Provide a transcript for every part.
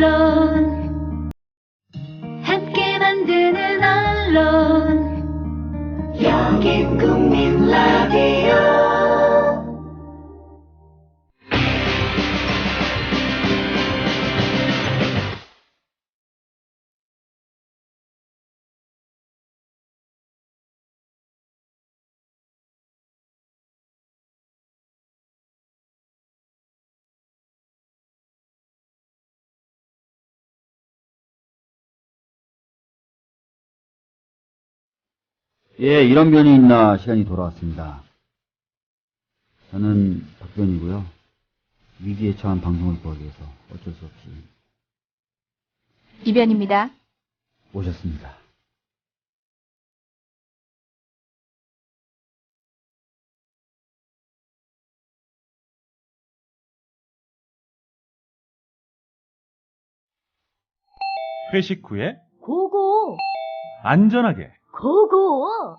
언론, 함께 만드는 언론, 여긴 국민 라디오. 예, 이런 변이 있나 시간이 돌아왔습니다. 저는 박변이고요. 위기에 처한 방송을 구하기 위해서 어쩔 수 없이 이변입니다. 오셨습니다. 회식 후에 고고 안전하게, 고고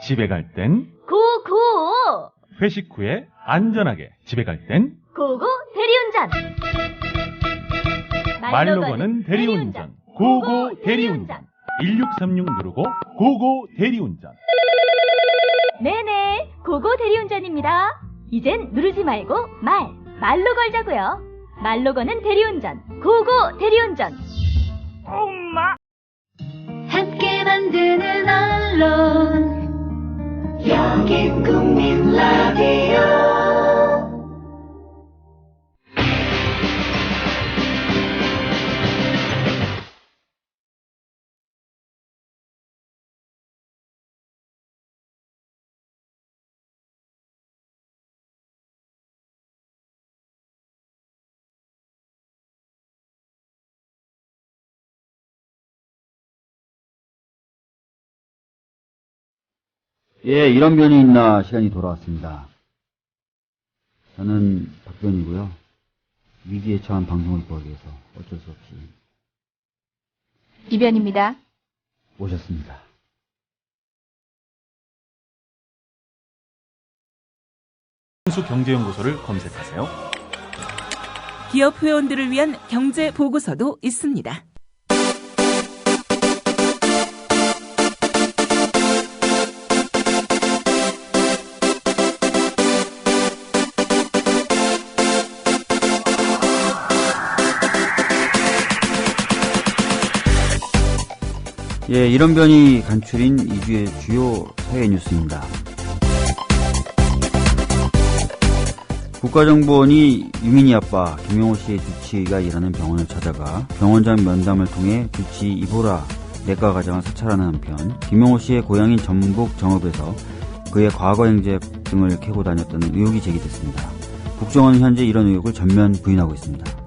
집에 갈 땐 고고 회식 후에 안전하게, 집에 갈 땐 고고 대리운전 말로 거는 대리운전, 고고 대리운전. 1636 누르고 고고 대리운전. 네네 고고 대리운전입니다. 이젠 누르지 말고 말로 걸자고요. 말로 거는 대리운전 고고 대리운전. 엄마 함께 만드는 언론, 여긴 국민 라디오. 예, 이런 변이 있나 시간이 돌아왔습니다. 저는 박변이고요. 위기에 처한 방송을 구하기 위해서 어쩔 수 없이 이변입니다. 오셨습니다. 경제연구소를 검색하세요. 기업 회원들을 위한 경제 보고서도 있습니다. 예, 이런 변이 간추린 2주의 주요 사회 뉴스입니다. 국가정보원이 유민이 아빠 김용호 씨의 주치의가 일하는 병원을 찾아가 병원장 면담을 통해 주치 이보라 내과 과장을 사찰하는 한편 김용호 씨의 고향인 전북 정읍에서 그의 과거 행적 등을 캐고 다녔다는 의혹이 제기됐습니다. 국정원은 현재 이런 의혹을 전면 부인하고 있습니다.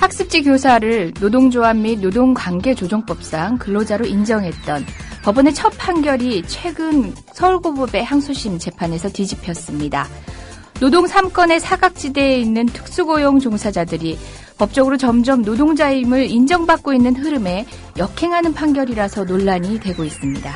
학습지 교사를 노동조합 및 노동관계조정법상 근로자로 인정했던 법원의 첫 판결이 최근 서울고법의 항소심 재판에서 뒤집혔습니다. 노동 3건의 사각지대에 있는 특수고용 종사자들이 법적으로 점점 노동자임을 인정받고 있는 흐름에 역행하는 판결이라서 논란이 되고 있습니다.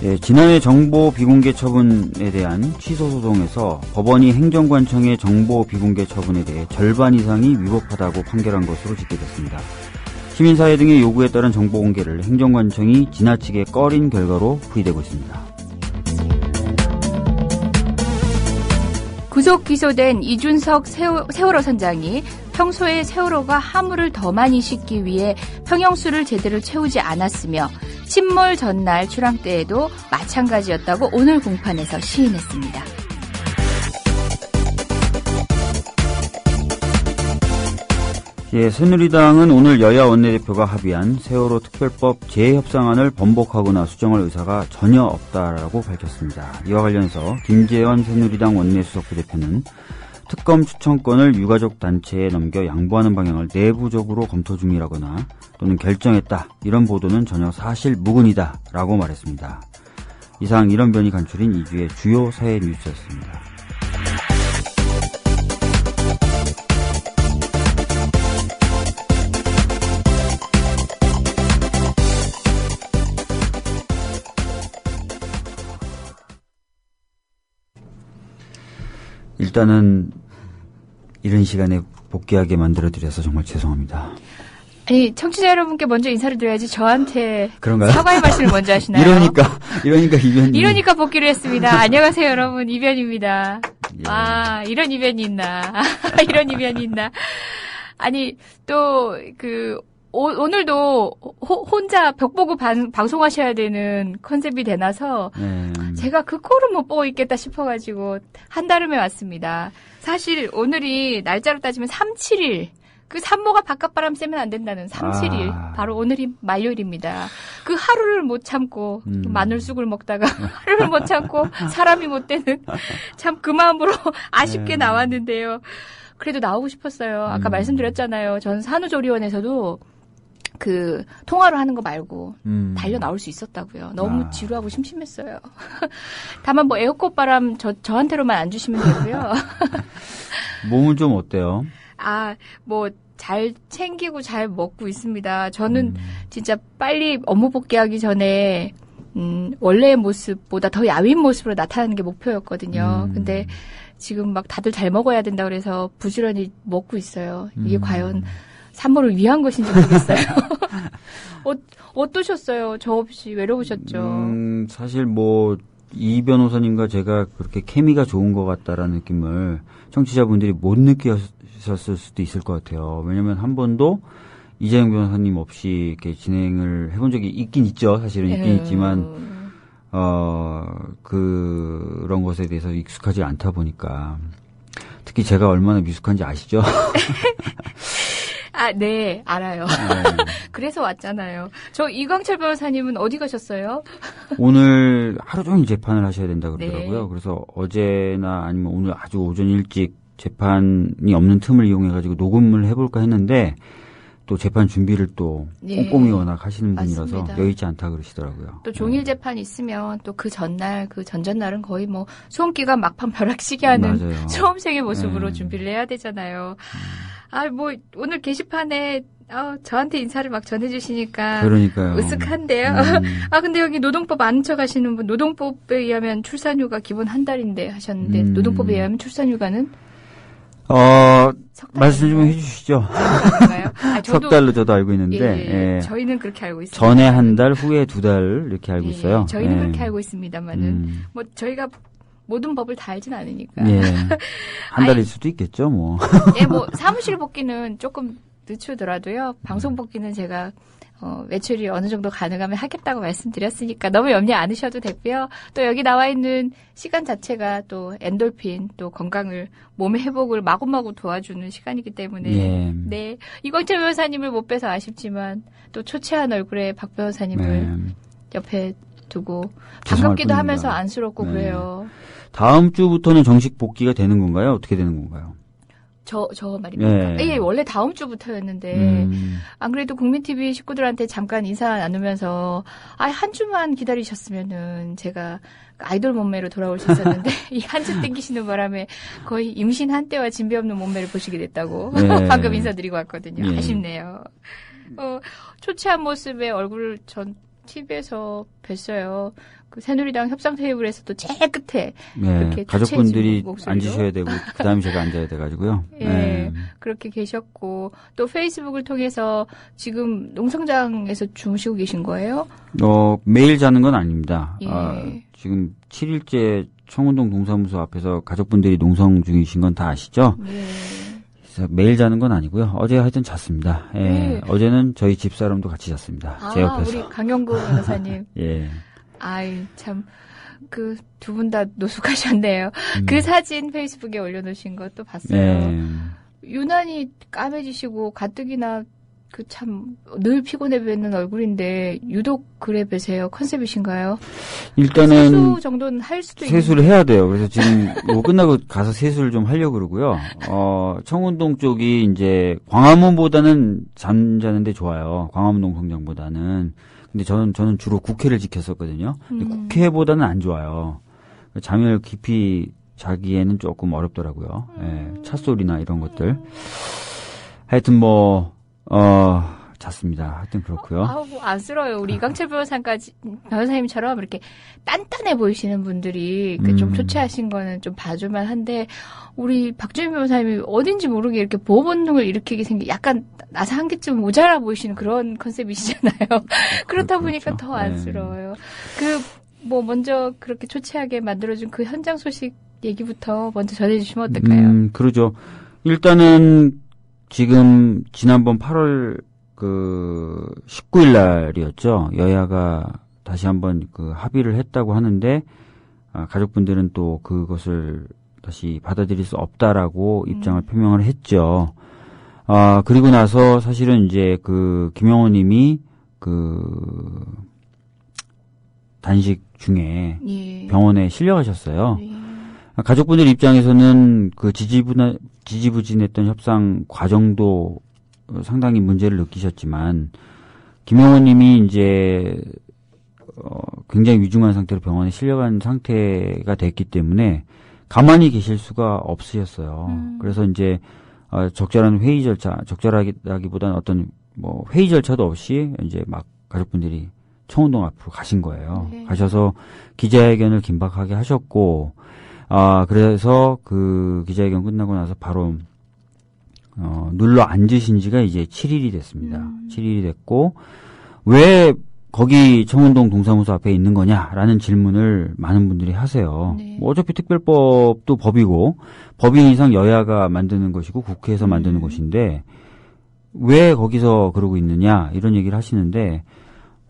예, 지난해 정보 비공개 처분에 대한 취소 소송에서 법원이 행정관청의 정보 비공개 처분에 대해 절반 이상이 위법하다고 판결한 것으로 집계됐습니다. 시민사회 등의 요구에 따른 정보 공개를 행정관청이 지나치게 꺼린 결과로 풀이되고 있습니다. 구속 기소된 이준석 세월호 선장이 평소에 세월호가 화물을 더 많이 싣기 위해 평형수를 제대로 채우지 않았으며 침몰 전날 출항 때에도 마찬가지였다고 오늘 공판에서 시인했습니다. 예, 새누리당은 오늘 여야 원내대표가 합의한 세월호 특별법 재협상안을 번복하거나 수정할 의사가 전혀 없다라고 밝혔습니다. 이와 관련해서 김재원 새누리당 원내수석 부대표는 특검 추천권을 유가족 단체에 넘겨 양보하는 방향을 내부적으로 검토 중이라거나 또는 결정했다, 이런 보도는 전혀 사실 무근이다 라고 말했습니다. 이상 이런 변이 간추린 2주의 주요 사회 뉴스였습니다. 일단은 이런 시간에 복귀하게 만들어드려서 정말 죄송합니다. 아니, 청취자 여러분께 먼저 인사를 드려야지 저한테 그런가요? 사과의 말씀을 먼저 하시나요? 이러니까 이변이. 이러니까 복귀를 했습니다. 안녕하세요, 여러분. 이변입니다. 예. 아, 이런 이변이 있나. 이런 이변이 있나. 아니, 또, 오늘도 혼자 벽 보고 방송하셔야 되는 컨셉이 되나서 제가 그 꼴은 못 보고 있겠다 싶어가지고 한달음에 왔습니다. 사실 오늘이 날짜로 따지면 3-7일. 그 산모가 바깥바람 쐬면 안 된다는 3-7일. 바로 오늘이 만료일입니다. 그 하루를 못 참고 마늘쑥을 먹다가 하루를 못 참고 사람이 못 되는 참 그 마음으로 아쉽게 나왔는데요. 그래도 나오고 싶었어요. 아까 말씀드렸잖아요. 전 산후조리원에서도 그 통화로 하는 거 말고 달려 나올 수 있었다고요. 너무 지루하고 심심했어요. 다만 뭐 에어컨 바람 저한테로만 안 주시면 되고요. 몸은 좀 어때요? 뭐 잘 챙기고 잘 먹고 있습니다. 저는 진짜 빨리 업무 복귀하기 전에 원래의 모습보다 더 야윈 모습으로 나타나는 게 목표였거든요. 근데 지금 막 다들 잘 먹어야 된다 그래서 부지런히 먹고 있어요. 이게 과연 산모를 위한 것인지 모르겠어요. 어떠셨어요? 저 없이 외로우셨죠? 사실 이 변호사님과 제가 그렇게 케미가 좋은 것 같다라는 느낌을 청취자분들이 못 느끼셨을 수도 있을 것 같아요. 왜냐면 한 번도 이재영 변호사님 없이 이렇게 진행을 해본 적이 있긴 있죠. 사실은 있긴 있지만, 그런 것에 대해서 익숙하지 않다 보니까. 특히 제가 얼마나 미숙한지 아시죠? 네, 알아요. 그래서 왔잖아요. 저 이광철 변호사님은 어디 가셨어요? 오늘 하루 종일 재판을 하셔야 된다 그러더라고요. 네. 그래서 어제나 아니면 오늘 아주 오전 일찍 재판이 없는 틈을 이용해가지고 녹음을 해볼까 했는데 또 재판 준비를 또 꼼꼼히 워낙 하시는 분이라서 맞습니다. 여의치 않다 그러시더라고요. 또 종일 재판 있으면 또 그 전날, 그 전전날은 거의 뭐 수험기간 막판 벼락치기 하는 맞아요. 수험생의 모습으로 준비를 해야 되잖아요. 오늘 게시판에 저한테 인사를 막 전해주시니까 그러니까요. 으쓱한데요. 근데 여기 노동법 아는 척 하시는 분, 노동법에 의하면 출산휴가 기본 한 달인데 하셨는데 노동법에 의하면 출산휴가는 말씀 좀 해주시죠. 석 달로 저도 알고 있는데. 저희는 그렇게 알고 있습니다. 전에 한 달, 후에 2달 이렇게 알고 있어요. 저희는 그렇게 알고 있습니다만은 뭐 저희가 모든 법을 다 알진 않으니까. 한 달일 수도 있겠죠, 뭐. 사무실 복귀는 조금 늦추더라도요. 방송 복귀는 제가 외출이 어느 정도 가능하면 하겠다고 말씀드렸으니까 너무 염려 안 하셔도 되고요. 또 여기 나와 있는 시간 자체가 또 엔돌핀, 또 건강을, 몸의 회복을 마구마구 도와주는 시간이기 때문에. 네. 이광철 변호사님을 못 뵈서 아쉽지만 또 초췌한 얼굴의 박 변호사님을 옆에 두고 반갑기도 하면서 안쓰럽고 그래요. 다음 주부터는 정식 복귀가 되는 건가요? 어떻게 되는 건가요? 저 말입니까? 원래 다음 주부터였는데, 안 그래도 국민TV 식구들한테 잠깐 인사 나누면서, 한 주만 기다리셨으면은 제가 아이돌 몸매로 돌아올 수 있었는데, 이 한 주 땡기시는 바람에 거의 임신 한때와 진배 없는 몸매를 보시게 됐다고 방금 인사드리고 왔거든요. 아쉽네요. 초췌한 모습의 얼굴을 전 TV에서 뵀어요. 그 새누리당 협상 테이블에서도 제일 끝에 이렇게 가족분들이 목소리로. 앉으셔야 되고 그다음에 제가 앉아야 돼가지고요. 그렇게 계셨고 또 페이스북을 통해서 지금 농성장에서 주무시고 계신 거예요? 매일 자는 건 아닙니다. 지금 7일째 청운동 동사무소 앞에서 가족분들이 농성 중이신 건 다 아시죠? 그래서 매일 자는 건 아니고요. 어제 하여튼 잤습니다. 어제는 저희 집사람도 같이 잤습니다. 제 옆에서. 우리 강영구 변호사님. 참, 두 분 다 노숙하셨네요. 그 사진 페이스북에 올려놓으신 것도 봤어요. 유난히 까매지시고, 가뜩이나 늘 피곤해 보이는 얼굴인데, 유독 그래 뵈세요. 컨셉이신가요? 일단은. 세수 정도는 할 수도 있는데. 세수를 해야 돼요. 그래서 지금, 끝나고 가서 세수를 좀 하려고 그러고요. 청운동 쪽이 이제, 광화문보다는 잠자는데 좋아요. 광화문 농성장보다는. 근데 저는 주로 국회를 지켰었거든요. 근데 국회보다는 안 좋아요. 잠을 깊이 자기에는 조금 어렵더라고요. 차 소리나 이런 것들. 하여튼 잤습니다. 하여튼 그렇고요. 아우, 안쓰러워요. 우리 이강철 변호사님처럼 이렇게 단단해 보이시는 분들이 좀 초췌하신 거는 좀 봐줄만 한데, 우리 박주민 변호사님이 어딘지 모르게 이렇게 보호 본능을 일으키게 생긴 약간 나사 한 개쯤 모자라 보이시는 그런 컨셉이시잖아요. 그렇다 보니까 그렇죠. 더 안쓰러워요. 먼저 그렇게 초췌하게 만들어준 그 현장 소식 얘기부터 먼저 전해주시면 어떨까요? 그러죠. 일단은 지금 지난번 8월 19일 날이었죠. 여야가 다시 한번 합의를 했다고 하는데, 가족분들은 또 그것을 다시 받아들일 수 없다라고 입장을 표명을 했죠. 그리고 나서 사실은 이제 김영호 님이 단식 중에 예. 병원에 실려가셨어요. 예. 가족분들 입장에서는 지지부진했던 협상 과정도 상당히 문제를 느끼셨지만, 김영호 님이 이제 굉장히 위중한 상태로 병원에 실려간 상태가 됐기 때문에 가만히 계실 수가 없으셨어요. 그래서 이제 적절한 회의 절차, 적절하기보다는 어떤 회의 절차도 없이 이제 막 가족분들이 청운동 앞으로 가신 거예요. 네. 가셔서 기자회견을 긴박하게 하셨고, 그래서 그 기자회견 끝나고 나서 바로 눌러 앉으신 지가 이제 7일이 됐습니다. 7일이 됐고, 왜 거기 청운동 동사무소 앞에 있는 거냐라는 질문을 많은 분들이 하세요. 네. 어차피 특별법도 법이고, 법인 이상 여야가 만드는 것이고 국회에서 만드는 것인데 왜 거기서 그러고 있느냐 이런 얘기를 하시는데,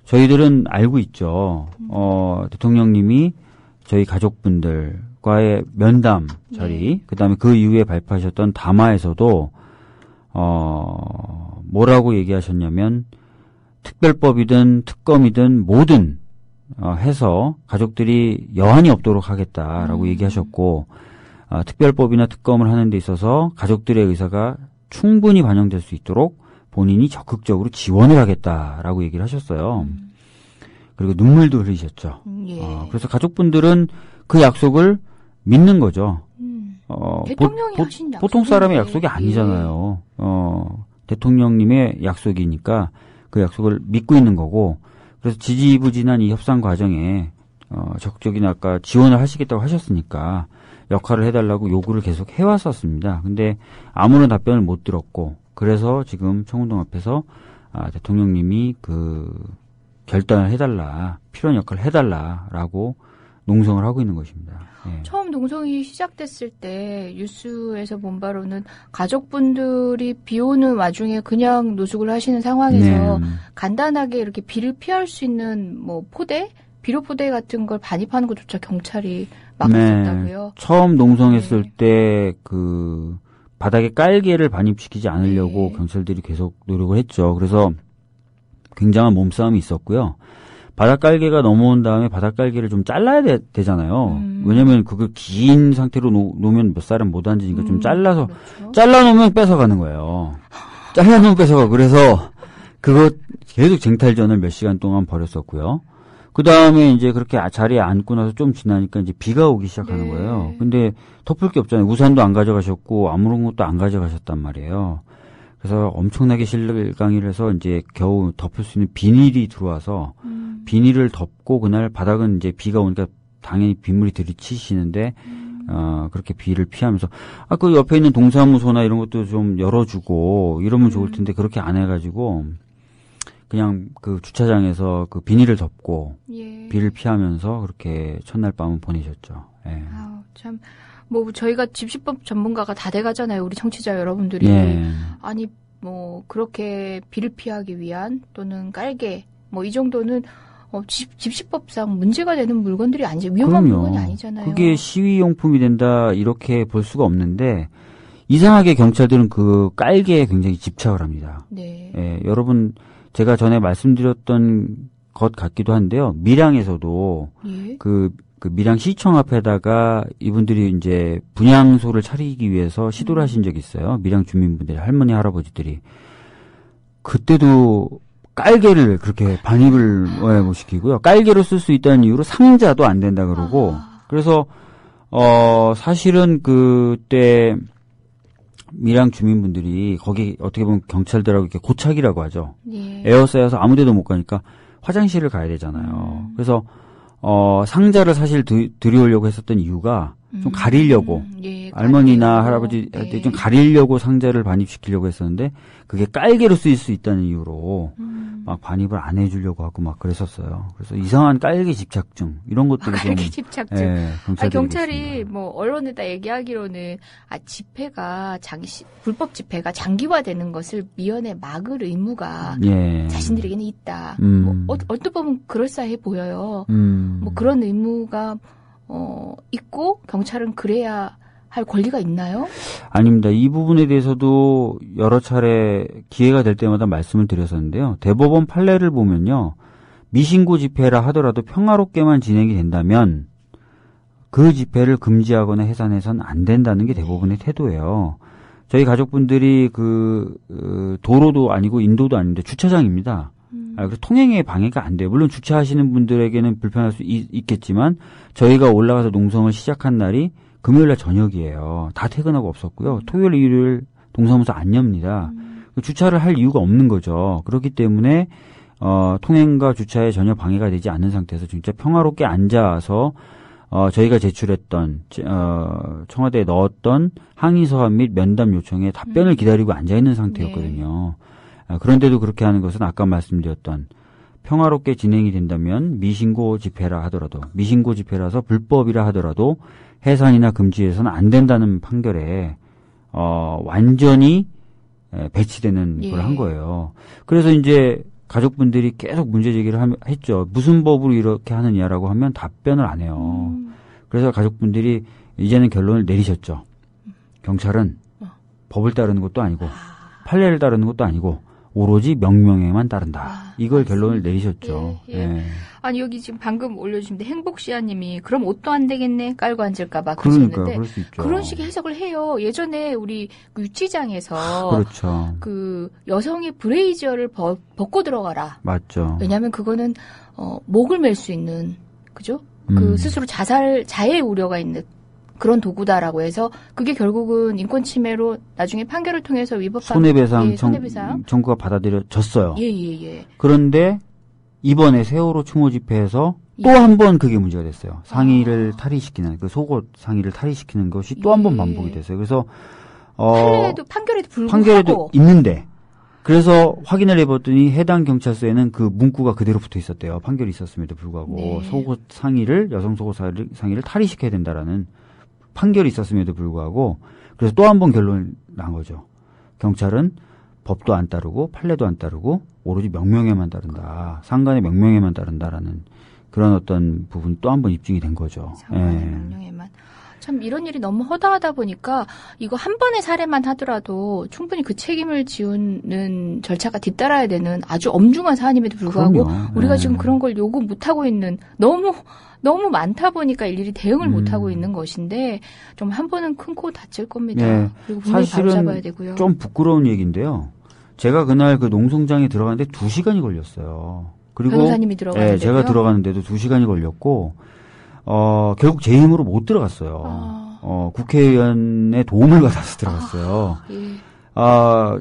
저희들은 알고 있죠. 대통령님이 저희 가족분들과의 면담 자리, 네. 그다음에 그 이후에 발표하셨던 담화에서도 뭐라고 얘기하셨냐면, 특별법이든 특검이든 뭐든 해서 가족들이 여한이 없도록 하겠다라고 얘기하셨고, 특별법이나 특검을 하는 데 있어서 가족들의 의사가 충분히 반영될 수 있도록 본인이 적극적으로 지원을 하겠다라고 얘기를 하셨어요. 그리고 눈물도 흘리셨죠. 예. 그래서 가족분들은 그 약속을 믿는 거죠. 대통령이 하신 약속인데. 보통 사람의 약속이 아니잖아요. 대통령님의 약속이니까 그 약속을 믿고 있는 거고, 그래서 지지부진한 이 협상 과정에 적극적인 아까 지원을 하시겠다고 하셨으니까 역할을 해달라고 요구를 계속 해왔었습니다. 근데 아무런 답변을 못 들었고, 그래서 지금 청운동 앞에서 대통령님이 결단을 해달라, 필요한 역할을 해달라라고 농성을 하고 있는 것입니다. 예. 처음 농성이 시작됐을 때 뉴스에서 본 바로는 가족분들이 비 오는 와중에 그냥 노숙을 하시는 상황에서 네. 간단하게 이렇게 비를 피할 수 있는 포대? 비료 포대 같은 걸 반입하는 것조차 경찰이 막았었다고요. 네. 처음 농성했을 때 바닥에 깔개를 반입시키지 않으려고 네. 경찰들이 계속 노력을 했죠. 그래서 굉장한 몸싸움이 있었고요. 바닥깔개가 넘어온 다음에 바닥깔개를 좀 잘라야 되잖아요. 왜냐면 그걸 긴 상태로 놓으면 몇 사람 못 앉으니까 좀 잘라서, 그렇죠. 잘라놓으면 뺏어가는 거예요. 잘라놓으면 뺏어가. 그래서 그거 계속 쟁탈전을 몇 시간 동안 벌였었고요. 그 다음에 이제 그렇게 자리에 앉고 나서 좀 지나니까 이제 비가 오기 시작하는 네. 거예요. 근데 덮을 게 없잖아요. 우산도 안 가져가셨고 아무런 것도 안 가져가셨단 말이에요. 그래서 엄청나게 실강이를 해서 이제 겨우 덮을 수 있는 비닐이 들어와서 비닐을 덮고, 그날 바닥은 이제 비가 오니까 당연히 빗물이 들이치시는데 그렇게 비를 피하면서 그 옆에 있는 동사무소나 이런 것도 좀 열어주고 이러면 좋을 텐데 그렇게 안 해가지고 그냥 그 주차장에서 그 비닐을 덮고 예. 비를 피하면서 그렇게 첫날 밤은 보내셨죠. 예. 아우, 참, 저희가 집시법 전문가가 다 돼가잖아요. 우리 청취자 여러분들이. 예. 아니, 그렇게 비를 피하기 위한 또는 깔개, 이 정도는 집시법상 문제가 되는 물건들이 아니죠. 위험한 그럼요. 물건이 아니잖아요. 그게 시위용품이 된다 이렇게 볼 수가 없는데, 이상하게 경찰들은 그 깔개에 굉장히 집착을 합니다. 네. 예, 여러분 제가 전에 말씀드렸던 것 같기도 한데요. 밀양에서도 예. 그 밀양시청 앞에다가 이분들이 이제 분향소를 차리기 위해서 시도를 하신 적이 있어요. 밀양 주민분들이, 할머니 할아버지들이. 그때도 깔개를 그렇게 반입을 못 시키고요. 깔개로 쓸 수 있다는 이유로 상자도 안 된다 그러고. 그래서 사실은 그때 밀양 주민분들이 거기 어떻게 보면 경찰들하고 이렇게 고착이라고 하죠. 예. 에어싸여서 아무데도 못 가니까 화장실을 가야 되잖아요. 그래서 상자를 사실 들여오려고 했었던 이유가 좀 가리려고 예, 할머니나 가리려고. 할아버지한테 예. 좀 가리려고 상자를 반입시키려고 했었는데 그게 깔개로 쓰일 수 있다는 이유로 막 반입을 안 해주려고 하고 막 그랬었어요. 그래서 이상한 깔개 집착증 이런 것들이 좀 깔개 집착증. 예, 경찰이 있습니다. 뭐 언론에다 얘기하기로는 집회가 불법 집회가 장기화되는 것을 미연에 막을 의무가 예. 자신들에게는 있다. 뭐 언뜻 보면 그럴싸해 보여요. 뭐 그런 의무가 있고 경찰은 그래야 할 권리가 있나요? 아닙니다. 이 부분에 대해서도 여러 차례 기회가 될 때마다 말씀을 드렸었는데요. 대법원 판례를 보면요. 미신고 집회라 하더라도 평화롭게만 진행이 된다면 그 집회를 금지하거나 해산해서는 안 된다는 게 대법원의 태도예요. 저희 가족분들이 도로도 아니고 인도도 아닌데 주차장입니다. 그래서 통행에 방해가 안 돼요. 물론 주차하시는 분들에게는 불편할 수 있겠지만 저희가 올라가서 농성을 시작한 날이 금요일날 저녁이에요. 다 퇴근하고 없었고요. 토요일, 일요일 동사무소 안 엽니다. 주차를 할 이유가 없는 거죠. 그렇기 때문에 통행과 주차에 전혀 방해가 되지 않는 상태에서 진짜 평화롭게 앉아서 저희가 제출했던 청와대에 넣었던 항의서한 및 면담 요청에 답변을 기다리고 앉아있는 상태였거든요. 그런데도 그렇게 하는 것은 아까 말씀드렸던 평화롭게 진행이 된다면 미신고 집회라 하더라도 미신고 집회라서 불법이라 하더라도 해산이나 금지해서는 안 된다는 판결에 완전히 배치되는 걸 한 거예요. 그래서 이제 가족분들이 계속 문제 제기를 했죠. 무슨 법으로 이렇게 하느냐라고 하면 답변을 안 해요. 그래서 가족분들이 이제는 결론을 내리셨죠. 경찰은 법을 따르는 것도 아니고 판례를 따르는 것도 아니고 오로지 명령에만 따른다. 이걸 결론을 내리셨죠. 예, 예. 아니 여기 지금 방금 올려주신데 행복시아님이 그럼 옷도 안 되겠네 깔고 앉을까봐 그러니까 그러셨는데 그럴 수 있죠. 그런 식의 해석을 해요. 예전에 우리 그 유치장에서 그렇죠. 그 여성의 브레이저를 벗고 들어가라. 맞죠. 왜냐하면 그거는 목을 맬 수 있는 그죠? 그 스스로 자해 우려가 있는 그런 도구다라고 해서 그게 결국은 인권 침해로 나중에 판결을 통해서 위법한 손해배상, 예, 손해배상. 청구가 받아들여졌어요. 예. 그런데 이번에 세월호 추모 집회에서 예. 또 한 번 그게 문제가 됐어요. 상의를 탈의시키는 그 속옷 상의를 탈의시키는 것이 또 한 번 예. 반복이 됐어요. 그래서 판결에도 불구하고 판결에도 있는데 그래서 확인을 해봤더니 해당 경찰서에는 그 문구가 그대로 붙어 있었대요. 판결이 있었음에도 불구하고 네. 속옷 상의를 여성 속옷 상의를 탈의시켜야 된다라는 판결이 있었음에도 불구하고 그래서 또 한 번 결론을 난 거죠. 경찰은 법도 안 따르고 판례도 안 따르고 오로지 명령에만 따른다. 상관의 명령에만 따른다라는 그런 어떤 부분이 또 한 번 입증이 된 거죠. 상관의 예. 명령에만. 참 이런 일이 너무 허다하다 보니까 이거 한 번의 사례만 하더라도 충분히 그 책임을 지우는 절차가 뒤따라야 되는 아주 엄중한 사안임에도 불구하고 그럼요. 우리가 네. 지금 그런 걸 요구 못하고 있는 너무 많다 보니까 일일이 대응을 못하고 있는 것인데 좀 한 번은 큰 코 다칠 겁니다. 네. 그리고 분명히 바로 잡아야 되고요. 좀 부끄러운 얘기인데요. 제가 그날 그 농성장에 들어가는데 2시간이 걸렸어요. 그리고 변호사님이 들어가는데요? 네, 제가 들어가는데도 2시간이 걸렸고 결국 제 힘으로 못 들어갔어요. 국회의원의 도움을 받아서 들어갔어요. 예.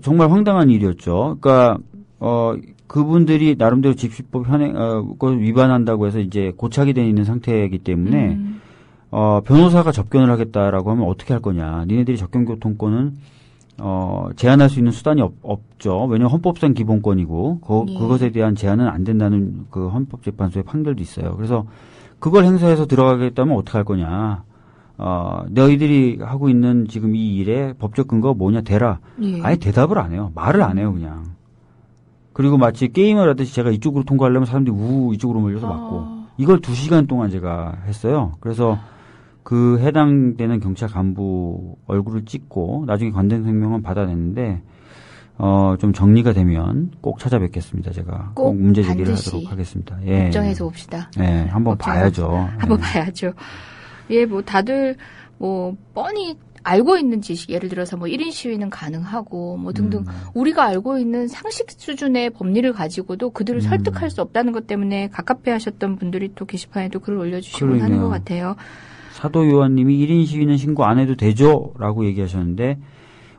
정말 황당한 일이었죠. 그러니까 그분들이 나름대로 집시법 그걸 위반한다고 해서 이제 고착이 돼 있는 상태이기 때문에 변호사가 접견을 하겠다라고 하면 어떻게 할 거냐. 니네들이 접견교통권은 제한할 수 있는 수단이 없죠. 왜냐하면 헌법상 기본권이고 예. 그것에 대한 제한은 안 된다는 그 헌법재판소의 판결도 있어요. 그래서 그걸 행사해서 들어가겠다면 어떻게 할 거냐. 너희들이 하고 있는 지금 이 일의 법적 근거가 뭐냐 대라. 예. 아예 대답을 안 해요. 말을 안 해요 그냥. 그리고 마치 게임을 하듯이 제가 이쪽으로 통과하려면 사람들이 이쪽으로 몰려서 막고 이걸 2시간 동안 제가 했어요. 그래서 그 해당되는 경찰 간부 얼굴을 찍고 나중에 관등성명은 받아냈는데 좀 정리가 되면 꼭 찾아뵙겠습니다. 제가 꼭 문제 제기를 반드시 하도록 하겠습니다. 예. 법정에서 봅시다. 네, 한번 법정에서 봐야죠. 한번 예. 봐야죠. 예, 뭐 다들 뭐 뻔히 알고 있는 지식, 예를 들어서 뭐 1인 시위는 가능하고 뭐 등등 우리가 알고 있는 상식 수준의 법리를 가지고도 그들을 설득할 수 없다는 것 때문에 갑갑해 하셨던 분들이 또 게시판에도 글을 올려주시곤 하는 그러네요. 것 같아요. 사도 요한님이 1인 시위는 신고 안 해도 되죠? 라고 얘기하셨는데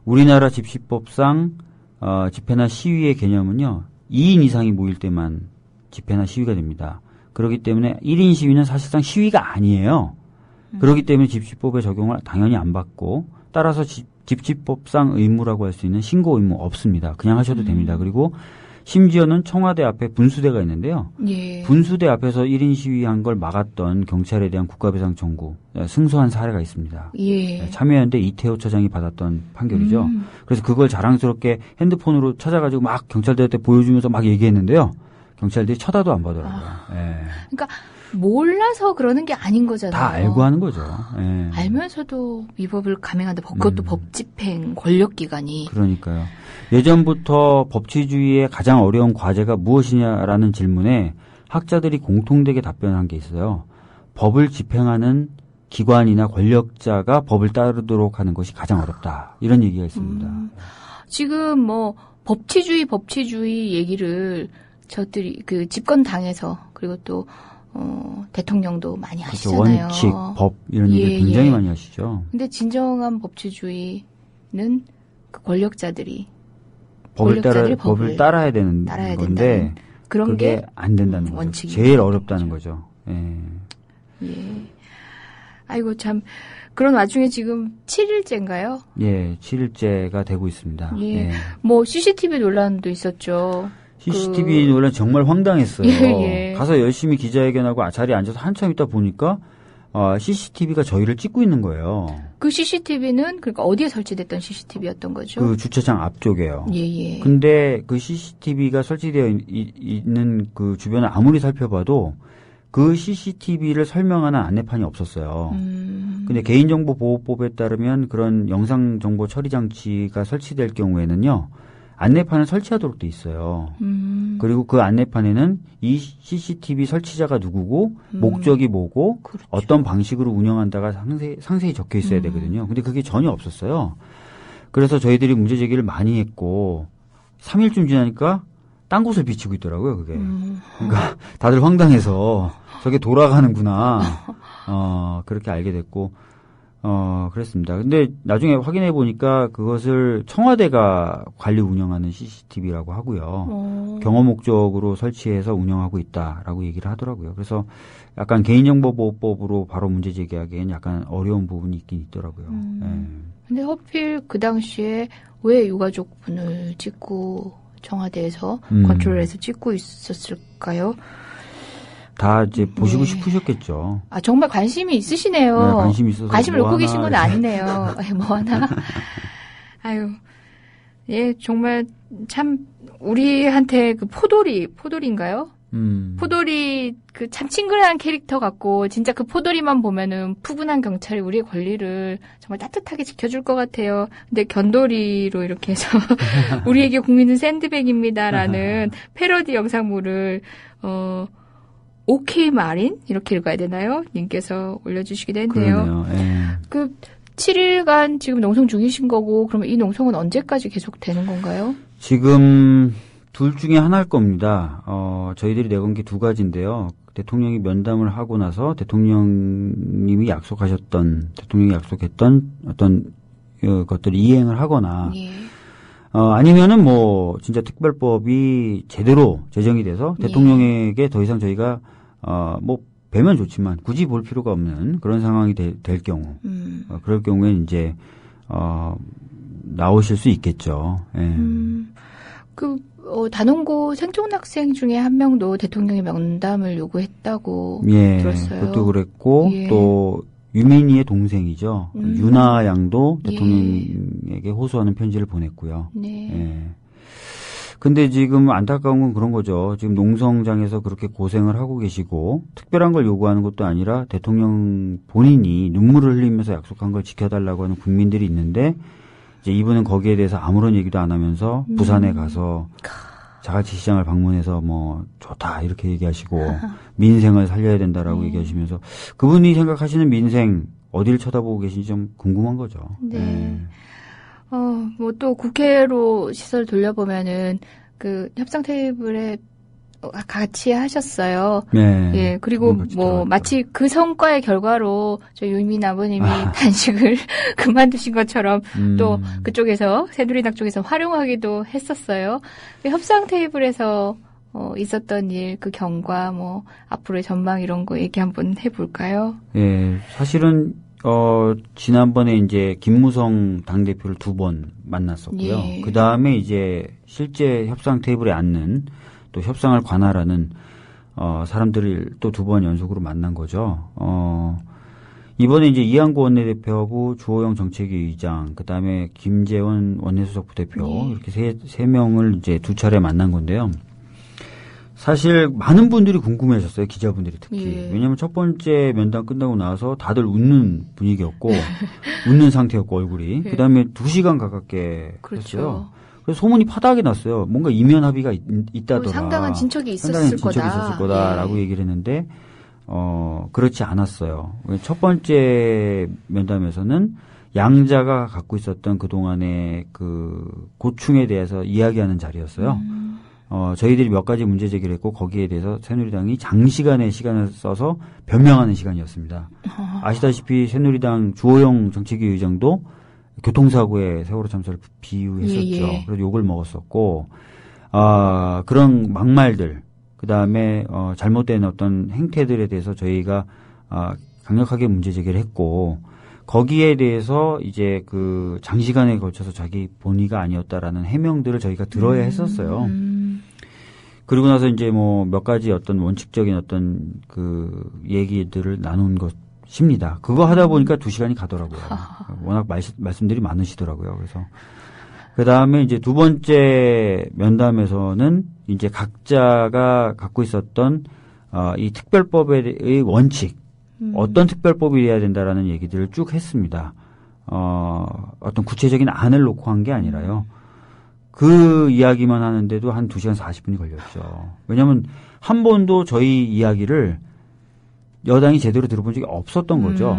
우리나라 집시법상 집회나 시위의 개념은요. 2인 이상이 모일 때만 집회나 시위가 됩니다. 그렇기 때문에 1인 시위는 사실상 시위가 아니에요. 그렇기 때문에 집시법의 적용을 당연히 안 받고 따라서 집시법상 의무라고 할 수 있는 신고 의무 없습니다. 그냥 하셔도 됩니다. 그리고 심지어는 청와대 앞에 분수대가 있는데요. 예. 분수대 앞에서 1인 시위한 걸 막았던 경찰에 대한 국가배상 청구 승소한 사례가 있습니다. 예. 참여연대 이태호 처장이 받았던 판결이죠. 그래서 그걸 자랑스럽게 핸드폰으로 찾아가지고 막 경찰들한테 보여주면서 막 얘기했는데요. 경찰들이 쳐다도 안 보더라고요. 예. 그러니까 몰라서 그러는 게 아닌 거잖아요. 다 알고 하는 거죠. 예. 알면서도 위법을 감행한다. 그것도 법집행 권력기관이. 그러니까요. 예전부터 법치주의의 가장 어려운 과제가 무엇이냐라는 질문에 학자들이 공통되게 답변한 게 있어요. 법을 집행하는 기관이나 권력자가 법을 따르도록 하는 것이 가장 어렵다. 이런 얘기가 있습니다. 지금 뭐 법치주의 얘기를 저들이 그 집권당에서 그리고 또 대통령도 많이 그렇죠. 하시잖아요. 원칙, 법 이런 얘기 굉장히 많이 하시죠. 근데 진정한 법치주의는 그 권력자들이 법을 따라야 되는 건데 그런 그게 게 안 된다는 거죠. 원칙이 제일 어렵다는 거죠. 예. 예. 아이고 참 그런 와중에 지금 7일째인가요? 예, 7일째가 되고 있습니다. 예. 예. 뭐 CCTV 논란도 있었죠. CCTV 논란 정말 황당했어요. 예. 가서 열심히 기자회견하고 자리에 앉아서 한참 있다 보니까 CCTV가 저희를 찍고 있는 거예요. 그 CCTV는 그러니까 어디에 설치됐던 CCTV였던 거죠? 그 주차장 앞쪽에요. 예. 근데 그 CCTV가 설치되어 있는 그 주변을 아무리 살펴봐도 그 CCTV를 설명하는 안내판이 없었어요. 근데 개인정보보호법에 따르면 그런 영상정보 처리 장치가 설치될 경우에는요. 안내판을 설치하도록 돼 있어요. 그리고 그 안내판에는 이 CCTV 설치자가 누구고 목적이 뭐고 그렇죠. 어떤 방식으로 운영한다가 상세히 적혀 있어야 되거든요. 근데 그게 전혀 없었어요. 그래서 저희들이 문제 제기를 많이 했고 3일쯤 지나니까 딴 곳을 비치고 있더라고요. 그게. 그러니까 다들 황당해서 저게 돌아가는구나. 그렇게 알게 됐고 그랬습니다. 근데 나중에 확인해 보니까 그것을 청와대가 관리 운영하는 CCTV라고 하고요. 경호 목적으로 설치해서 운영하고 있다라고 얘기를 하더라고요. 그래서 약간 개인정보보호법으로 바로 문제 제기하기엔 약간 어려운 부분이 있긴 있더라고요. 예. 근데 하필 그 당시에 왜 유가족분을 찍고 청와대에서 컨트롤해서 찍고 있었을까요? 다 이제 보시고 네. 싶으셨겠죠. 아, 정말 관심이 있으시네요. 네, 관심이 있어서 관심을 뭐 놓고 계신 건 하나 아니네요. 뭐 하나. 아유. 예, 정말 참 우리한테 그 포돌이인가요? 포돌이 그 참 친근한 캐릭터 같고 진짜 그 포돌이만 보면은 푸근한 경찰이 우리의 권리를 정말 따뜻하게 지켜줄 것 같아요. 근데 견돌이로 이렇게 해서 우리에게 국민은 샌드백입니다라는 패러디 영상물을 오케이 마린 이렇게 읽어야 되나요? 님께서 올려주시기도 했네요. 그러네요. 예. 그 7일간 지금 농성 중이신 거고 그러면 이 농성은 언제까지 계속되는 건가요? 지금 둘 중에 하나일 겁니다. 저희들이 내건 게 두 가지인데요. 대통령이 면담을 하고 나서 대통령이 약속했던 어떤 것들을 이행을 하거나 예. 아니면은 뭐 진짜 특별법이 제대로 제정이 돼서 대통령에게 더 이상 저희가 뭐 뵈면 좋지만 굳이 볼 필요가 없는 그런 상황이 될 경우 그럴 경우에는 이제 나오실 수 있겠죠. 예. 단원고 생존 학생 중에 한 명도 대통령의 면담을 요구했다고 예, 들었어요. 그것도 그랬고 예. 또 유민희의 동생이죠. 윤아 양도 대통령에게 호소하는 편지를 보냈고요. 네. 예. 근데 지금 안타까운 건 그런 거죠. 지금 농성장에서 그렇게 고생을 하고 계시고 특별한 걸 요구하는 것도 아니라 대통령 본인이 눈물을 흘리면서 약속한 걸 지켜달라고 하는 국민들이 있는데 이제 이분은 거기에 대해서 아무런 얘기도 안 하면서 부산에 가서 자갈치 시장을 방문해서 뭐 좋다 이렇게 얘기하시고 민생을 살려야 된다라고 얘기하시면서 그분이 생각하시는 민생 어디를 쳐다보고 계신지 좀 궁금한 거죠. 네. 예. 뭐 또 국회로 시설 돌려보면은 그 협상 테이블에 같이 하셨어요. 네. 예, 그리고 같이 뭐 들어갔죠. 마치 그 성과의 결과로 저 유민 아버님이 단식을 그만두신 것처럼 또 그쪽에서 새누리당 쪽에서 활용하기도 했었어요. 협상 테이블에서 있었던 일, 그 경과, 뭐 앞으로의 전망 이런 거 얘기 한번 해볼까요? 예, 사실은 지난번에 이제 김무성 당대표를 2번 만났었고요. 예. 그 다음에 이제 실제 협상 테이블에 앉는 또 협상을 관할하는 사람들을 또 2번 연속으로 만난 거죠. 이번에 이제 이한구 원내대표하고 주호영 정책위 의장, 그 다음에 김재원 원내수석 부대표 예. 이렇게 세 명을 이제 2차례 만난 건데요. 사실 많은 분들이 궁금해하셨어요. 기자분들이 특히. 예. 왜냐하면 첫 번째 면담 끝나고 나서 다들 웃는 분위기였고 웃는 상태였고 얼굴이. 예. 그다음에 2시간 가깝게 그렇죠. 했어요. 그래서 소문이 파다하게 났어요. 뭔가 이면 합의가 있다더라. 상당한 진척이 상당히 있었을 진척이 거다. 있었을 거다라고 예. 얘기를 했는데 그렇지 않았어요. 첫 번째 면담에서는 양자가 갖고 있었던 그동안의 그 고충에 대해서 이야기하는 자리였어요. 저희들이 몇 가지 문제 제기를 했고 거기에 대해서 새누리당이 장시간의 시간을 써서 변명하는 시간이었습니다. 아시다시피 새누리당 주호영 정책위 의장도 교통사고에 세월호 참사를 비유했었죠. 예. 그래서 욕을 먹었었고 그런 막말들 그다음에 잘못된 어떤 행태들에 대해서 저희가 강력하게 문제 제기를 했고 거기에 대해서 이제 그 장시간에 걸쳐서 자기 본의가 아니었다라는 해명들을 저희가 들어야 했었어요. 그리고 나서 이제 뭐 몇 가지 어떤 원칙적인 어떤 그 얘기들을 나눈 것입니다. 그거 하다 보니까 2시간이 가더라고요. 워낙 말씀들이 많으시더라고요. 그래서 그 다음에 이제 2번째 면담에서는 이제 각자가 갖고 있었던 이 특별법의 원칙, 어떤 특별법이 돼야 된다라는 얘기들을 쭉 했습니다. 어떤 구체적인 안을 놓고 한 게 아니라요. 그 이야기만 하는데도 한 2시간 40분이 걸렸죠. 왜냐하면 한 번도 저희 이야기를 여당이 제대로 들어본 적이 없었던 거죠.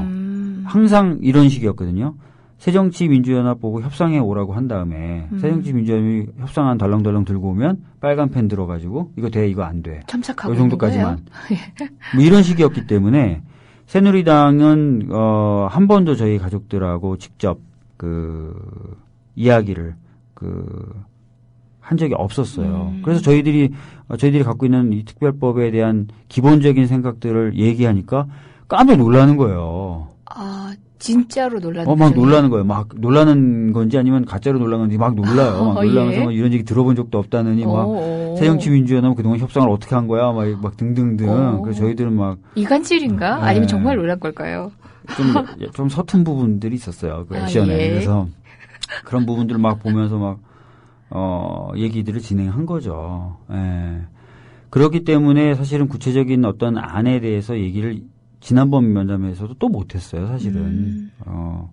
항상 이런 식이었거든요. 새정치민주연합 보고 협상에 오라고 한 다음에 새정치민주연합이 협상안 덜렁덜렁 들고 오면 빨간 펜 들어가지고 이거 돼 이거 안 돼. 참석하고 이 정도까지만. 뭐 이런 식이었기 때문에 새누리당은 한 번도 저희 가족들하고 직접 그 이야기를 한 적이 없었어요. 그래서 저희들이 갖고 있는 이 특별법에 대한 기본적인 생각들을 얘기하니까 깜짝 놀라는 거예요. 아, 진짜로 놀랐네요. 막 놀라는 거예요. 막 놀라는 건지 아니면 가짜로 놀란 건지 막 놀라요. 막 놀라면서 예. 막 이런 얘기 들어본 적도 없다느니 막 새정치민주연합은 그동안 협상을 어떻게 한 거야? 막 등등등. 그래서 저희들은 막 이간질인가? 네. 아니면 정말 놀란 걸까요? 좀 서툰 부분들이 있었어요. 그 액션에. 예. 그래서 그런 부분들을 막 보면서 막 얘기들을 진행한 거죠. 예. 그렇기 때문에 사실은 구체적인 어떤 안에 대해서 얘기를 지난번 면담에서도 또 못했어요, 사실은.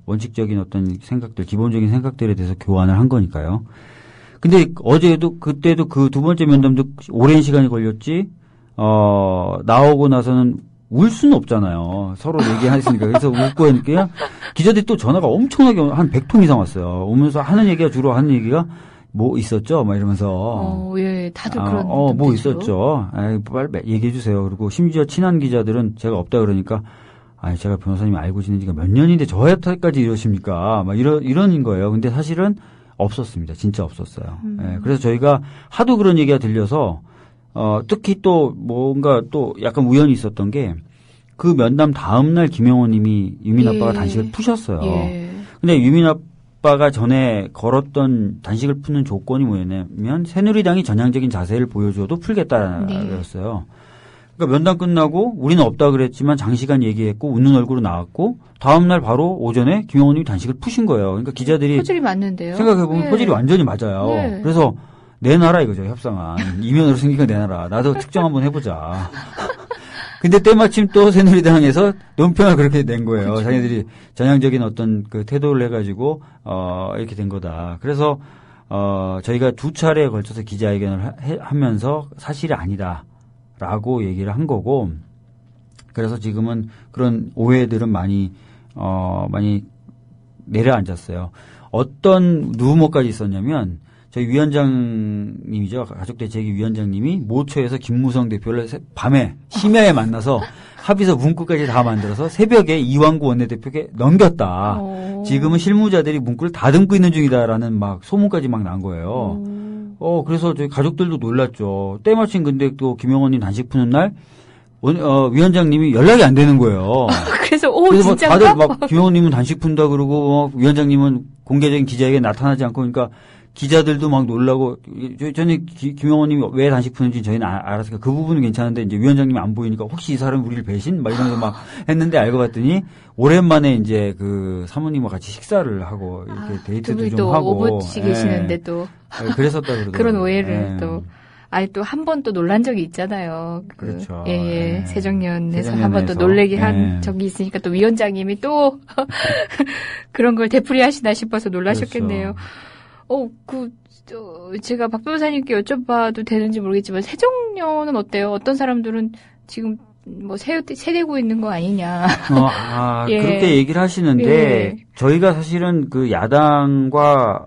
원칙적인 어떤 생각들, 기본적인 생각들에 대해서 교환을 한 거니까요. 근데 그때도 그 2번째 면담도 오랜 시간이 걸렸지, 나오고 나서는 울 수는 없잖아요. 서로 얘기하시니까. 그래서 웃고 하니까 기자들이 또 전화가 엄청나게 한 100통 이상 왔어요. 오면서 주로 하는 얘기가 뭐 있었죠? 막 이러면서. 예, 다들 그런. 뭐 있었죠. 빨리 얘기해 주세요. 그리고 심지어 친한 기자들은 제가 없다 그러니까, 제가 변호사님이 알고 지낸 지가 몇 년인데 저한테까지 이러십니까? 막 이런 거예요. 근데 사실은 없었습니다. 진짜 없었어요. 예, 그래서 저희가 하도 그런 얘기가 들려서, 특히 또 뭔가 또 약간 우연이 있었던 게, 그 면담 다음날 김영호 님이 유민 아빠가 단식을 푸셨어요. 예. 근데 유민 아빠가 전에 걸었던 단식을 푸는 조건이 뭐였냐면 새누리당이 전향적인 자세를 보여줘도 풀겠다라는 거였어요. 그러니까 면담 끝나고 우리는 없다 그랬지만 장시간 얘기했고 웃는 얼굴로 나왔고 다음날 바로 오전에 김영호 님이 단식을 푸신 거예요. 그러니까 기자들이 소질이 맞는데요. 생각해보면 네. 소질이 완전히 맞아요. 네. 그래서 내놔라 이거죠, 협상안. 이면으로 생기니까 내놔라. 나도 특정 한번 해보자. 근데 때마침 또 새누리당에서 논평을 그렇게 낸 거예요. 그렇죠. 자기들이 전향적인 어떤 그 태도를 해가지고, 이렇게 된 거다. 그래서, 저희가 2차례에 걸쳐서 기자회견을 하면서 사실이 아니다라고 얘기를 한 거고, 그래서 지금은 그런 오해들은 많이 내려앉았어요. 어떤 루머까지 있었냐면, 저희 위원장님이죠. 가족대책위 위원장님이 모처에서 김무성 대표를 밤에 심야에 만나서 합의서 문구까지 다 만들어서 새벽에 이완구 원내대표에게 넘겼다. 지금은 실무자들이 문구를 다듬고 있는 중이다라는 막 소문까지 막 난 거예요. 그래서 저희 가족들도 놀랐죠. 때마침 근데 또 김영원님 단식 푸는 날 위원장님이 연락이 안 되는 거예요. 그래서 그래서 진짜인가? 다들 막 김영원님은 단식 푼다 그러고 위원장님은 공개적인 기자회견에 나타나지 않고 그러니까 기자들도 막 놀라고 저는 김영원님이 왜 단식 푸는지 저희는 알았으니까 그 부분은 괜찮은데 이제 위원장님이 안 보이니까 혹시 이 사람이 우리를 배신? 막 이러면서 막 했는데 알고 봤더니 오랜만에 이제 그 사모님과 같이 식사를 하고 이렇게 데이트도 좀 또 하고 오붓이 계시는데 또 그랬었다 그러더라고요. 그런 오해를 예. 또. 또 한 번 또 놀란 적이 있잖아요. 그렇죠. 예. 예. 세정연에서 한 번 또 놀래게 한 적이 있으니까 또 위원장님이 또 그런 걸 되풀이하시나 싶어서 놀라셨겠네요. 그렇죠. 제가 박 변호사님께 여쭤봐도 되는지 모르겠지만 세정연은 어때요? 어떤 사람들은 지금 뭐 세대고 있는 거 아니냐. 예. 그렇게 얘기를 하시는데 예. 저희가 사실은 그 야당과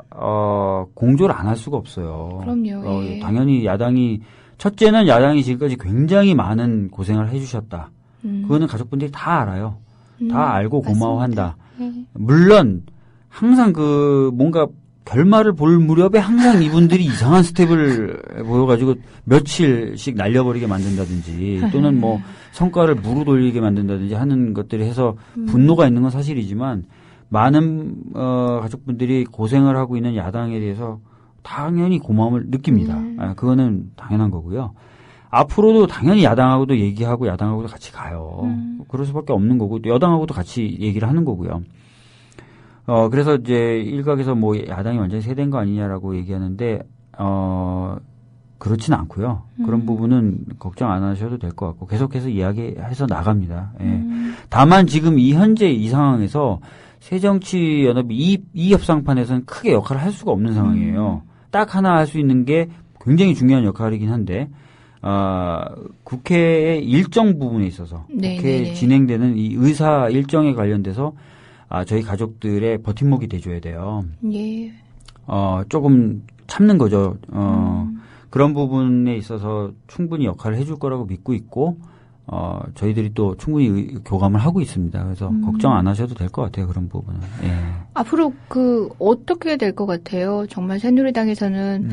공조를 안 할 수가 없어요. 그럼요. 예. 당연히 첫째는 야당이 지금까지 굉장히 많은 고생을 해주셨다. 그거는 가족분들이 다 알아요. 다 알고 고마워한다. 물론 항상 뭔가 결말을 볼 무렵에 항상 이분들이 이상한 스텝을 보여가지고 며칠씩 날려버리게 만든다든지 또는 뭐 성과를 무로 돌리게 만든다든지 하는 것들이 해서 분노가 있는 건 사실이지만 많은 가족분들이 고생을 하고 있는 야당에 대해서 당연히 고마움을 느낍니다. 그거는 당연한 거고요. 앞으로도 당연히 야당하고도 얘기하고 야당하고도 같이 가요. 그럴 수밖에 없는 거고 여당하고도 같이 얘기를 하는 거고요. 그래서 이제 일각에서 뭐 야당이 완전히 세대인 거 아니냐라고 얘기하는데, 그렇진 않고요. 그런 부분은 걱정 안 하셔도 될 것 같고, 계속해서 이야기해서 나갑니다. 예. 다만 지금 현재 이 상황에서 새정치연합이 이 협상판에서는 크게 역할을 할 수가 없는 상황이에요. 딱 하나 할 수 있는 게 굉장히 중요한 역할이긴 한데, 국회의 일정 부분에 있어서, 국회에 진행되는 이 의사 일정에 관련돼서 저희 가족들의 버팀목이 돼줘야 돼요. 예. 조금 참는 거죠. 그런 부분에 있어서 충분히 역할을 해줄 거라고 믿고 있고, 저희들이 또 충분히 교감을 하고 있습니다. 그래서 걱정 안 하셔도 될 것 같아요. 그런 부분은. 예. 앞으로 어떻게 될 것 같아요? 정말 새누리당에서는,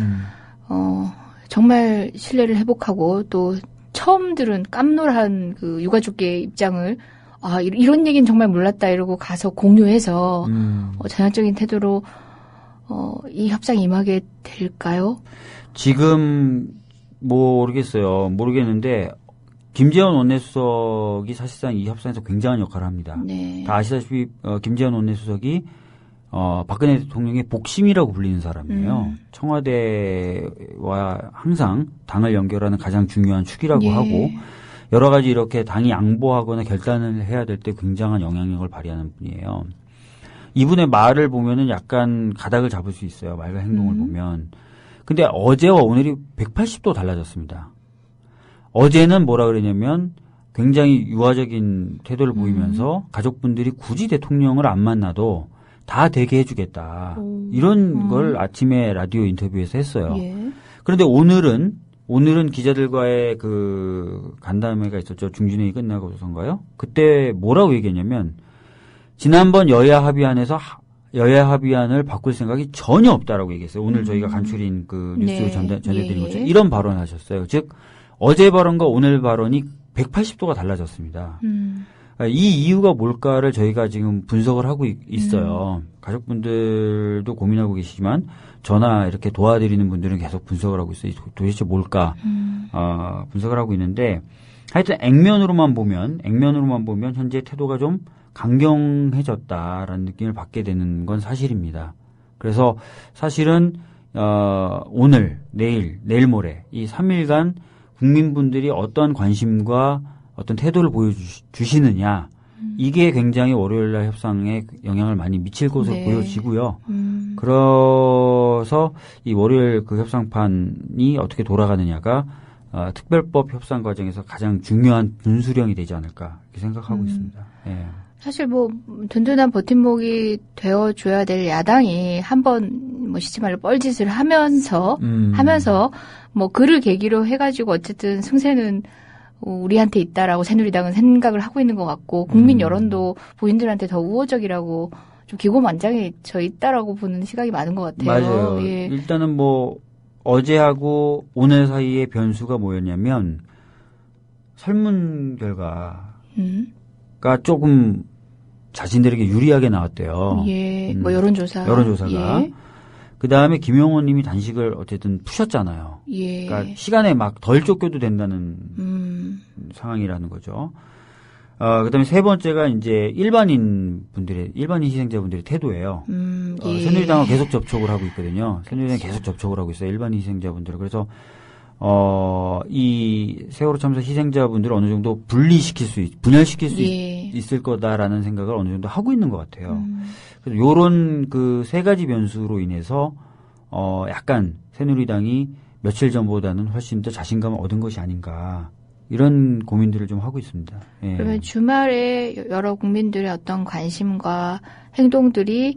정말 신뢰를 회복하고 또 처음 들은 깜놀한 그 유가족계 입장을 이런 얘기는 정말 몰랐다 이러고 가서 공유해서 전향적인 태도로 이 협상에 임하게 될까요? 지금 모르겠는데 김재원 원내수석이 사실상 이 협상에서 굉장한 역할을 합니다. 네. 다 아시다시피 김재원 원내수석이 박근혜 대통령의 복심이라고 불리는 사람이에요. 청와대와 항상 당을 연결하는 가장 중요한 축이라고 하고 여러 가지 이렇게 당이 양보하거나 결단을 해야 될 때 굉장한 영향력을 발휘하는 분이에요. 이분의 말을 보면은 약간 가닥을 잡을 수 있어요. 말과 행동을 보면. 근데 어제와 오늘이 180도 달라졌습니다. 어제는 뭐라 그러냐면 굉장히 유화적인 태도를 보이면서 가족분들이 굳이 대통령을 안 만나도 다 되게 해주겠다. 이런 걸 아침에 라디오 인터뷰에서 했어요. 예. 그런데 오늘은 기자들과의 간담회가 있었죠. 중진회의 끝나고선가요? 그때 뭐라고 얘기했냐면 지난번 여야 합의안에서 여야 합의안을 바꿀 생각이 전혀 없다라고 얘기했어요. 오늘 저희가 간추린 그 뉴스로 전해드린 것처럼 이런 발언을 하셨어요. 즉 어제 발언과 오늘 발언이 180도가 달라졌습니다. 이 이유가 뭘까를 저희가 지금 분석을 하고 있어요. 가족분들도 고민하고 계시지만 저나 이렇게 도와드리는 분들은 계속 분석을 하고 있어요. 도대체 뭘까? 분석을 하고 있는데 하여튼 액면으로만 보면 현재 태도가 좀 강경해졌다라는 느낌을 받게 되는 건 사실입니다. 그래서 사실은 오늘, 내일 모레 이 3일간 국민분들이 어떠한 관심과 어떤 태도를 보여주시느냐 이게 굉장히 월요일날 협상에 영향을 많이 미칠 것으로 보여지고요. 그래서 이 월요일 그 협상판이 어떻게 돌아가느냐가 특별법 협상 과정에서 가장 중요한 분수령이 되지 않을까 이렇게 생각하고 있습니다. 예. 사실 뭐 든든한 버팀목이 되어줘야 될 야당이 한번 뭐 쉽지 말로 뻘짓을 하면서 뭐 그를 계기로 해가지고 어쨌든 승세는 우리한테 있다라고 새누리당은 생각을 하고 있는 것 같고 국민 여론도 본인들한테 더 우호적이라고 좀 기고만장해져 있다라고 보는 시각이 많은 것 같아요. 맞아요. 예. 일단은 뭐 어제하고 오늘 사이의 변수가 뭐였냐면 설문 결과가 조금 자신들에게 유리하게 나왔대요. 예. 뭐 여론조사가. 예. 그 다음에 김용호 님이 단식을 어쨌든 푸셨잖아요. 예. 그러니까 시간에 막 덜 쫓겨도 된다는 상황이라는 거죠. 그 다음에 세 번째가 이제 일반인 희생자분들의 태도예요. 예. 새누리당은 계속 접촉을 하고 있거든요. 새누리당은 계속 접촉을 하고 있어요. 일반인 희생자분들을. 그래서, 이 세월호 참사 희생자분들을 어느 정도 분열시킬 수 예. 있을 거다라는 생각을 어느 정도 하고 있는 것 같아요. 그래서 요런 그 세 가지 변수로 인해서, 약간 새누리당이 며칠 전보다는 훨씬 더 자신감을 얻은 것이 아닌가. 이런 고민들을 좀 하고 있습니다. 예. 그러면 주말에 여러 국민들의 어떤 관심과 행동들이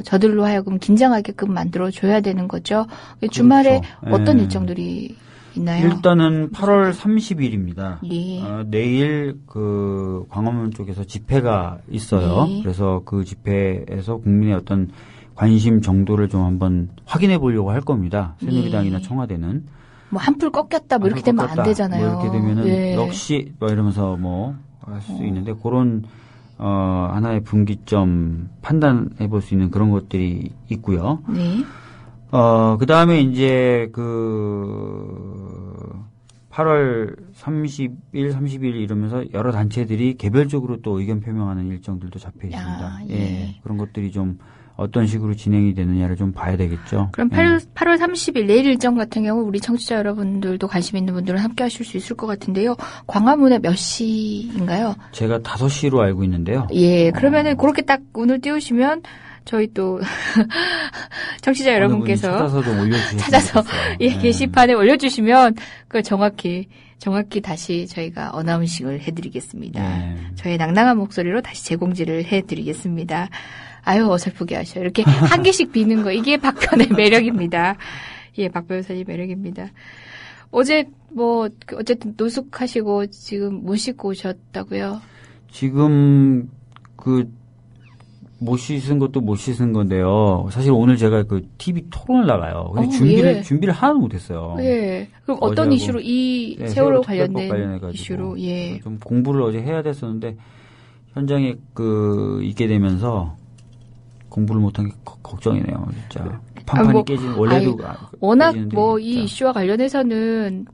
저들로 하여금 긴장하게끔 만들어줘야 되는 거죠. 주말에 그렇죠. 어떤 예. 일정들이 있나요? 일단은 8월 30일입니다. 예. 내일 그 광화문 쪽에서 집회가 있어요. 예. 그래서 그 집회에서 국민의 어떤 관심 정도를 좀 한번 확인해 보려고 할 겁니다. 새누리당이나 예. 청와대는. 뭐 한풀 꺾였다 뭐 이렇게 되면 안 되잖아요. 뭐 이렇게 되면은 예. 역시 뭐 이러면서 뭐 할 수 있는데 그런 하나의 분기점 판단해 볼 수 있는 그런 것들이 있고요. 네. 그다음에 이제 그 8월 30일, 30일 이러면서 여러 단체들이 개별적으로 또 의견 표명하는 일정들도 잡혀 있습니다. 예. 그런 것들이 좀 어떤 식으로 진행이 되느냐를 좀 봐야 되겠죠. 그럼 8월 30일 내일 일정 같은 경우 우리 청취자 여러분들도 관심 있는 분들은 함께 하실 수 있을 것 같은데요. 광화문에 몇 시인가요? 제가 5시로 알고 있는데요. 예, 그러면은 그렇게 딱 운을 띄우시면 저희 또 청취자 여러분께서 찾아서 좀 올려주셨으면 찾아서 좋겠어요. 예, 게시판에 올려주시면 그걸 정확히 다시 저희가 어나운싱을 해드리겠습니다. 네. 저의 낭낭한 목소리로 다시 재공지를 해드리겠습니다. 아유 어설프게 하셔. 이렇게 한 개씩 비는 거 이게 박변의 매력입니다. 예, 박 변호사님 매력입니다. 어제 뭐 어쨌든 노숙하시고 지금 못 씻고 오셨다고요? 지금 못 씻은 것도 못 씻은 건데요. 사실 오늘 제가 그 TV 토론을 나가요. 근데 예. 준비를 하나도 못했어요. 예. 그럼 어떤 어제하고, 이슈로 이 네, 세월호 특별법 관련된 관련해가지고 이슈로 예. 좀 공부를 어제 해야 됐었는데 현장에 있게 되면서 공부를 못한 게 걱정이네요, 진짜. 판판이 뭐, 깨지는 원래도 워낙 깨지는데 뭐 이 진짜. 이슈와 관련해서는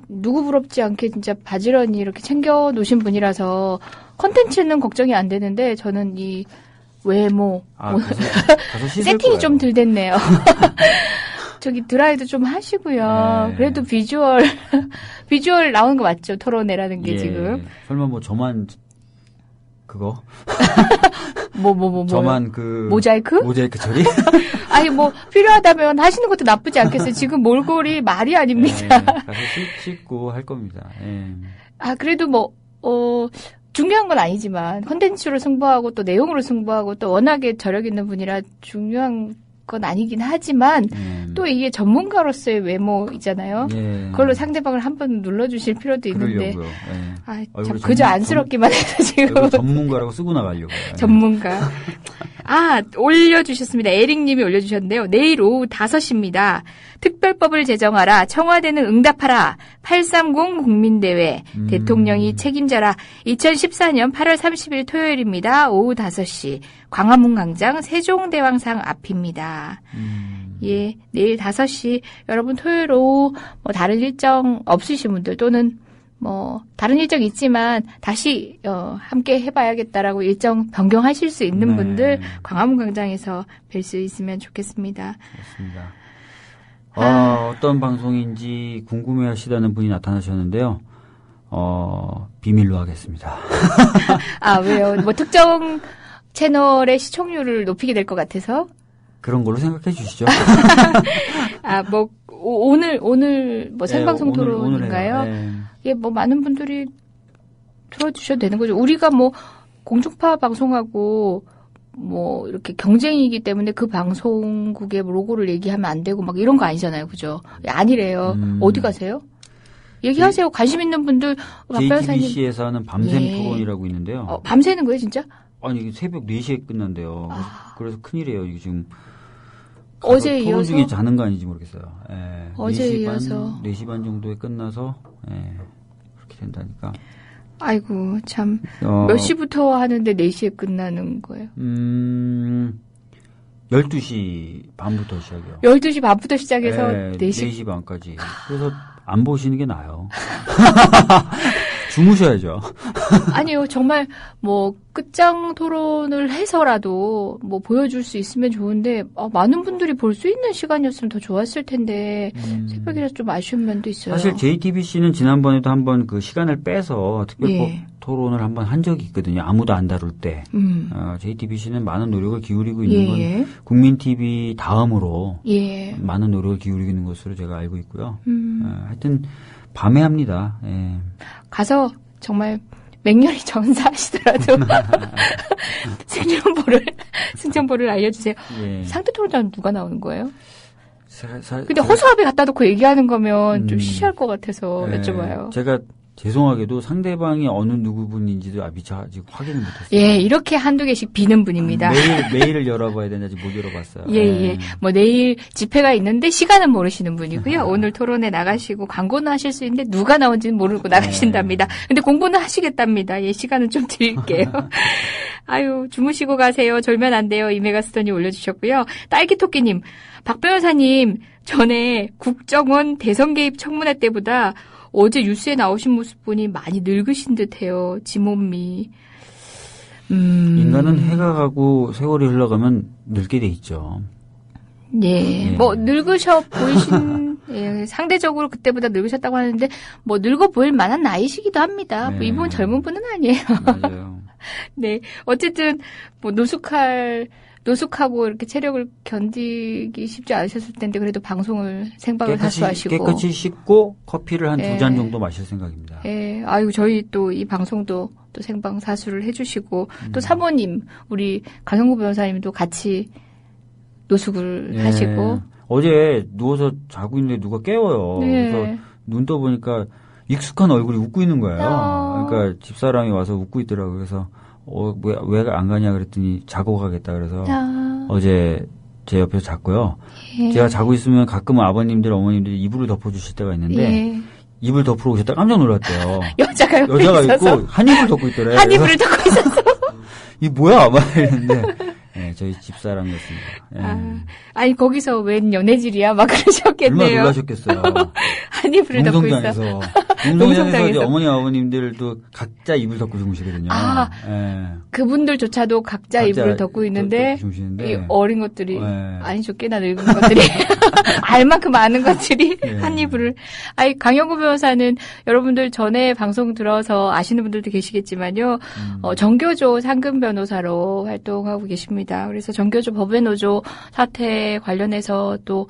누구 부럽지 않게 진짜 바지런히 이렇게 챙겨 놓으신 분이라서 컨텐츠는 걱정이 안 되는데 저는 이 외모 가서 씻을 세팅이 거예요. 좀 덜 됐네요. 저기 드라이도 좀 하시고요. 네. 그래도 비주얼 나오는 거 맞죠? 토론회라는 게 예. 지금. 설마 뭐 저만 그거? 뭐. 저만 모자이크? 모자이크 처리? 아니 뭐 필요하다면 하시는 것도 나쁘지 않겠어요. 지금 몰골이 말이 아닙니다. 네, 가서 씻고 할 겁니다. 예. 아 그래도 중요한 건 아니지만 컨텐츠로 승부하고 또 내용으로 승부하고 또 워낙에 저력 있는 분이라 중요한 건 아니긴 하지만 또 이게 전문가로서의 외모이잖아요. 예. 그걸로 상대방을 한번 눌러주실 필요도 있는데 그러려고요. 예. 참 얼굴에 그저 안쓰럽기만 해서 지금 여기 전문가라고 쓰고 나가려고요. 예. 전문가. 올려주셨습니다. 에릭님이 올려주셨는데요. 내일 오후 5시입니다. 특별법을 제정하라. 청와대는 응답하라. 830 국민대회. 대통령이 책임져라. 2014년 8월 30일 토요일입니다. 오후 5시. 광화문 광장 세종대왕상 앞입니다. 예, 내일 5시. 여러분 토요일 오후 다른 일정 없으신 분들 또는 다른 일정 있지만 다시 함께 해봐야겠다라고 일정 변경하실 수 있는 네. 분들 광화문 광장에서 뵐 수 있으면 좋겠습니다. 그렇습니다. 어떤 방송인지 궁금해하시다는 분이 나타나셨는데요. 비밀로 하겠습니다. 왜요? 특정 채널의 시청률을 높이게 될 것 같아서? 그런 걸로 생각해 주시죠. 오늘 생방송 네, 오늘 토론인가요? 해요. 네. 예, 많은 분들이 들어주셔도 되는 거죠. 우리가 공중파 방송하고 뭐 이렇게 경쟁이기 때문에 그 방송국의 로고를 얘기하면 안 되고 막 이런 거 아니잖아요. 그죠? 아니래요. 어디 가세요? 얘기하세요. 관심 있는 분들. JTBC에서 하는 밤샘 예. 토론이라고 있는데요. 밤새는 거예요, 진짜? 아니 이게 새벽 4시에 끝난대요. 그래서 큰일이에요. 이게 지금 어제 토론 이어서? 중에 자는 거 아닌지 모르겠어요. 예. 어제 4시 이어서? 4시 반 정도에 끝나서 그렇게 된다니까. 아이고, 참. 몇 시부터 하는데 4시에 끝나는 거예요? 12시 반부터 시작이요. 12시 반부터 시작해서 네, 4시. 4시 반까지. 그래서 안 보시는 게 나아요. 주무셔야죠. 아니요, 정말 뭐 끝장 토론을 해서라도 뭐 보여줄 수 있으면 좋은데 많은 분들이 볼 수 있는 시간이었으면 더 좋았을 텐데 새벽이라 좀 아쉬운 면도 있어요. 사실 JTBC는 지난번에도 한번 그 시간을 빼서 특별법 예. 토론을 한번 한 적이 있거든요. 아무도 안 다룰 때. JTBC는 많은 노력을 기울이고 있는 건 예. 국민 TV 다음으로 예. 많은 노력을 기울이고 있는 것으로 제가 알고 있고요. 하여튼 밤에 합니다. 예. 가서 정말 맹렬히 전사하시더라도 승전보를 알려주세요. 예. 상대 토론자는 누가 나오는 거예요? 근데 근데 허수아비 갖다 놓고 얘기하는 거면 좀 시시할 것 같아서 여쭤봐요. 제가 죄송하게도 상대방이 어느 누구분인지도 미처 아직 확인을 못했어요. 예, 이렇게 한두 개씩 비는 분입니다. 메일을 열어봐야 되는지 못 열어봤어요. 예. 뭐 내일 집회가 있는데 시간은 모르시는 분이고요. 오늘 토론에 나가시고 광고는 하실 수 있는데 누가 나온지는 모르고 나가신답니다. 근데 공부는 하시겠답니다. 예, 시간은 좀 드릴게요. 아유, 주무시고 가세요. 졸면 안 돼요. 이메가스톤이 올려주셨고요. 딸기토끼님, 박 변호사님, 전에 국정원 대선 개입 청문회 때보다 어제 뉴스에 나오신 모습 보니 많이 늙으신 듯해요. 지몸미. 인간은 해가 가고 세월이 흘러가면 늙게 돼 있죠. 예. 뭐 늙으셔 보이신 상대적으로 그때보다 늙으셨다고 하는데 뭐 늙어 보일 만한 나이시기도 합니다. 뭐 이분 젊은 분은 아니에요. 맞아요. 네. 어쨌든 뭐 노숙하고 이렇게 체력을 견디기 쉽지 않으셨을 텐데 그래도 방송을 생방을 사수하시고 깨끗이 씻고 커피를 한 2잔 정도 마실 생각입니다. 예. 아이고 저희 또 이 방송도 또 생방 사수를 해주시고 또 사모님 우리 강영구 변호사님도 같이 노숙을 하시고 어제 누워서 자고 있는데 누가 깨워요. 네. 그래서 눈 떠보니까 익숙한 얼굴이 웃고 있는 거예요. 그러니까 집사람이 와서 웃고 있더라고요. 그래서 왜 안 가냐 그랬더니 자고 가겠다 그래서 어제 제 옆에서 잤고요. 제가 자고 있으면 가끔은 아버님들 어머님들이 이불을 덮어주실 때가 있는데 이불 덮으러 오셨다 깜짝 놀랐대요. 여자가 있고 한 이불 덮고 있더래요. 한 이불을 덮고 있었어. 이 뭐야 막 이랬는데 저희 집사람이었습니다. 아니 거기서 웬 연애질이야 막 그러셨겠네요. 얼마나 놀라셨겠어요. 한 이불을 덮고 있어. 농성장에서 이제 어머니 아버님들도 각자 이불 덮고 주무시거든요. 그분들조차도 각자 이불을 덮고 있는데 이 어린 것들이 아니죠 꽤나 늙은 것들이 알만큼 많은 것들이 한 이불을. 아니 강영구 변호사는 여러분들 전에 방송 들어서 아시는 분들도 계시겠지만요. 정교조 상금 변호사로 활동하고 계십니다. 그래서 정교조 법외노조 사태 관련해서 또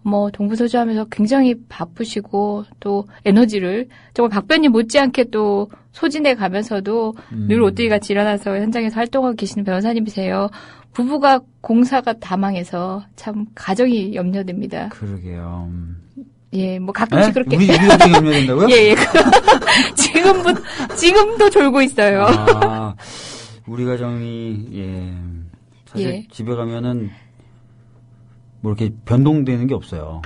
뭐 동부서주하면서 굉장히 바쁘시고 또 에너지를 정말 박변님 못지않게 또 소진해 가면서도 늘 오뚜기 같이 일어나서 현장에서 활동하고 계시는 변호사님이세요. 부부가 공사가 다 망해서 참 가정이 염려됩니다. 그러게요. 예, 뭐 가끔씩 그렇게 우리 가정이 염려된다고요? 예. 지금도 졸고 있어요. 우리 가정이 사실 집에 가면은 뭐 이렇게 변동되는 게 없어요.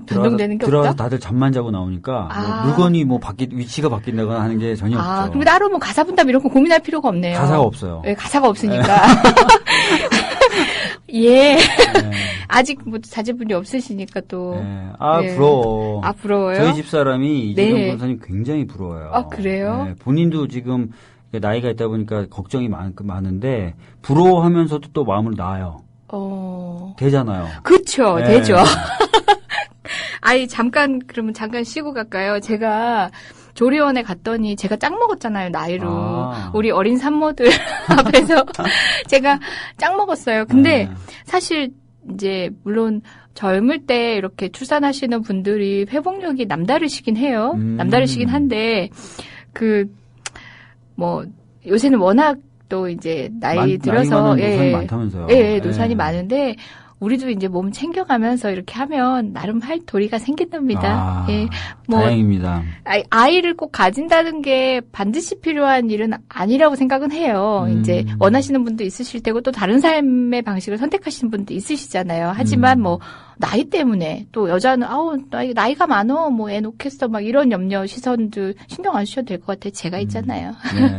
변동되는 게 들어가서 없다? 다들 잠만 자고 나오니까 뭐 물건이 뭐 위치가 바뀐다거나 하는 게 전혀 없죠. 그럼 따로 뭐 가사 분담 이런 거 고민할 필요가 없네요. 가사가 없어요. 네, 가사가 없으니까. 예. 아직 뭐 자제분이 없으시니까 또. 부러워. 부러워요? 저희 집사람이 이재명 변호사님 굉장히 부러워요. 그래요? 본인도 지금 나이가 있다 보니까 걱정이 많은데 부러워하면서도 또 마음을 놔요. 되잖아요. 그렇죠. 되죠. 그러면 잠깐 쉬고 갈까요? 제가 조리원에 갔더니 제가 짱 먹었잖아요, 나이로. 우리 어린 산모들 앞에서 제가 짱 먹었어요. 근데 사실 이제 물론 젊을 때 이렇게 출산하시는 분들이 회복력이 남다르시긴 해요. 남다르시긴 한데 요새는 워낙 또 이제 나이 들어서 많은 노산이 많다면서요. 예, 노산이 많은데 우리도 이제 몸 챙겨가면서 이렇게 하면 나름 할 도리가 생긴답니다. 예, 다행입니다. 아이를 꼭 가진다는 게 반드시 필요한 일은 아니라고 생각은 해요. 이제 원하시는 분도 있으실 테고 또 다른 삶의 방식을 선택하시는 분도 있으시잖아요. 하지만 뭐 나이 때문에 또 여자는 나이가 많어 뭐 애 놓겠어 막 이런 염려 시선들 신경 안 쓰셔도 될 것 같아요. 제가 있잖아요. 네.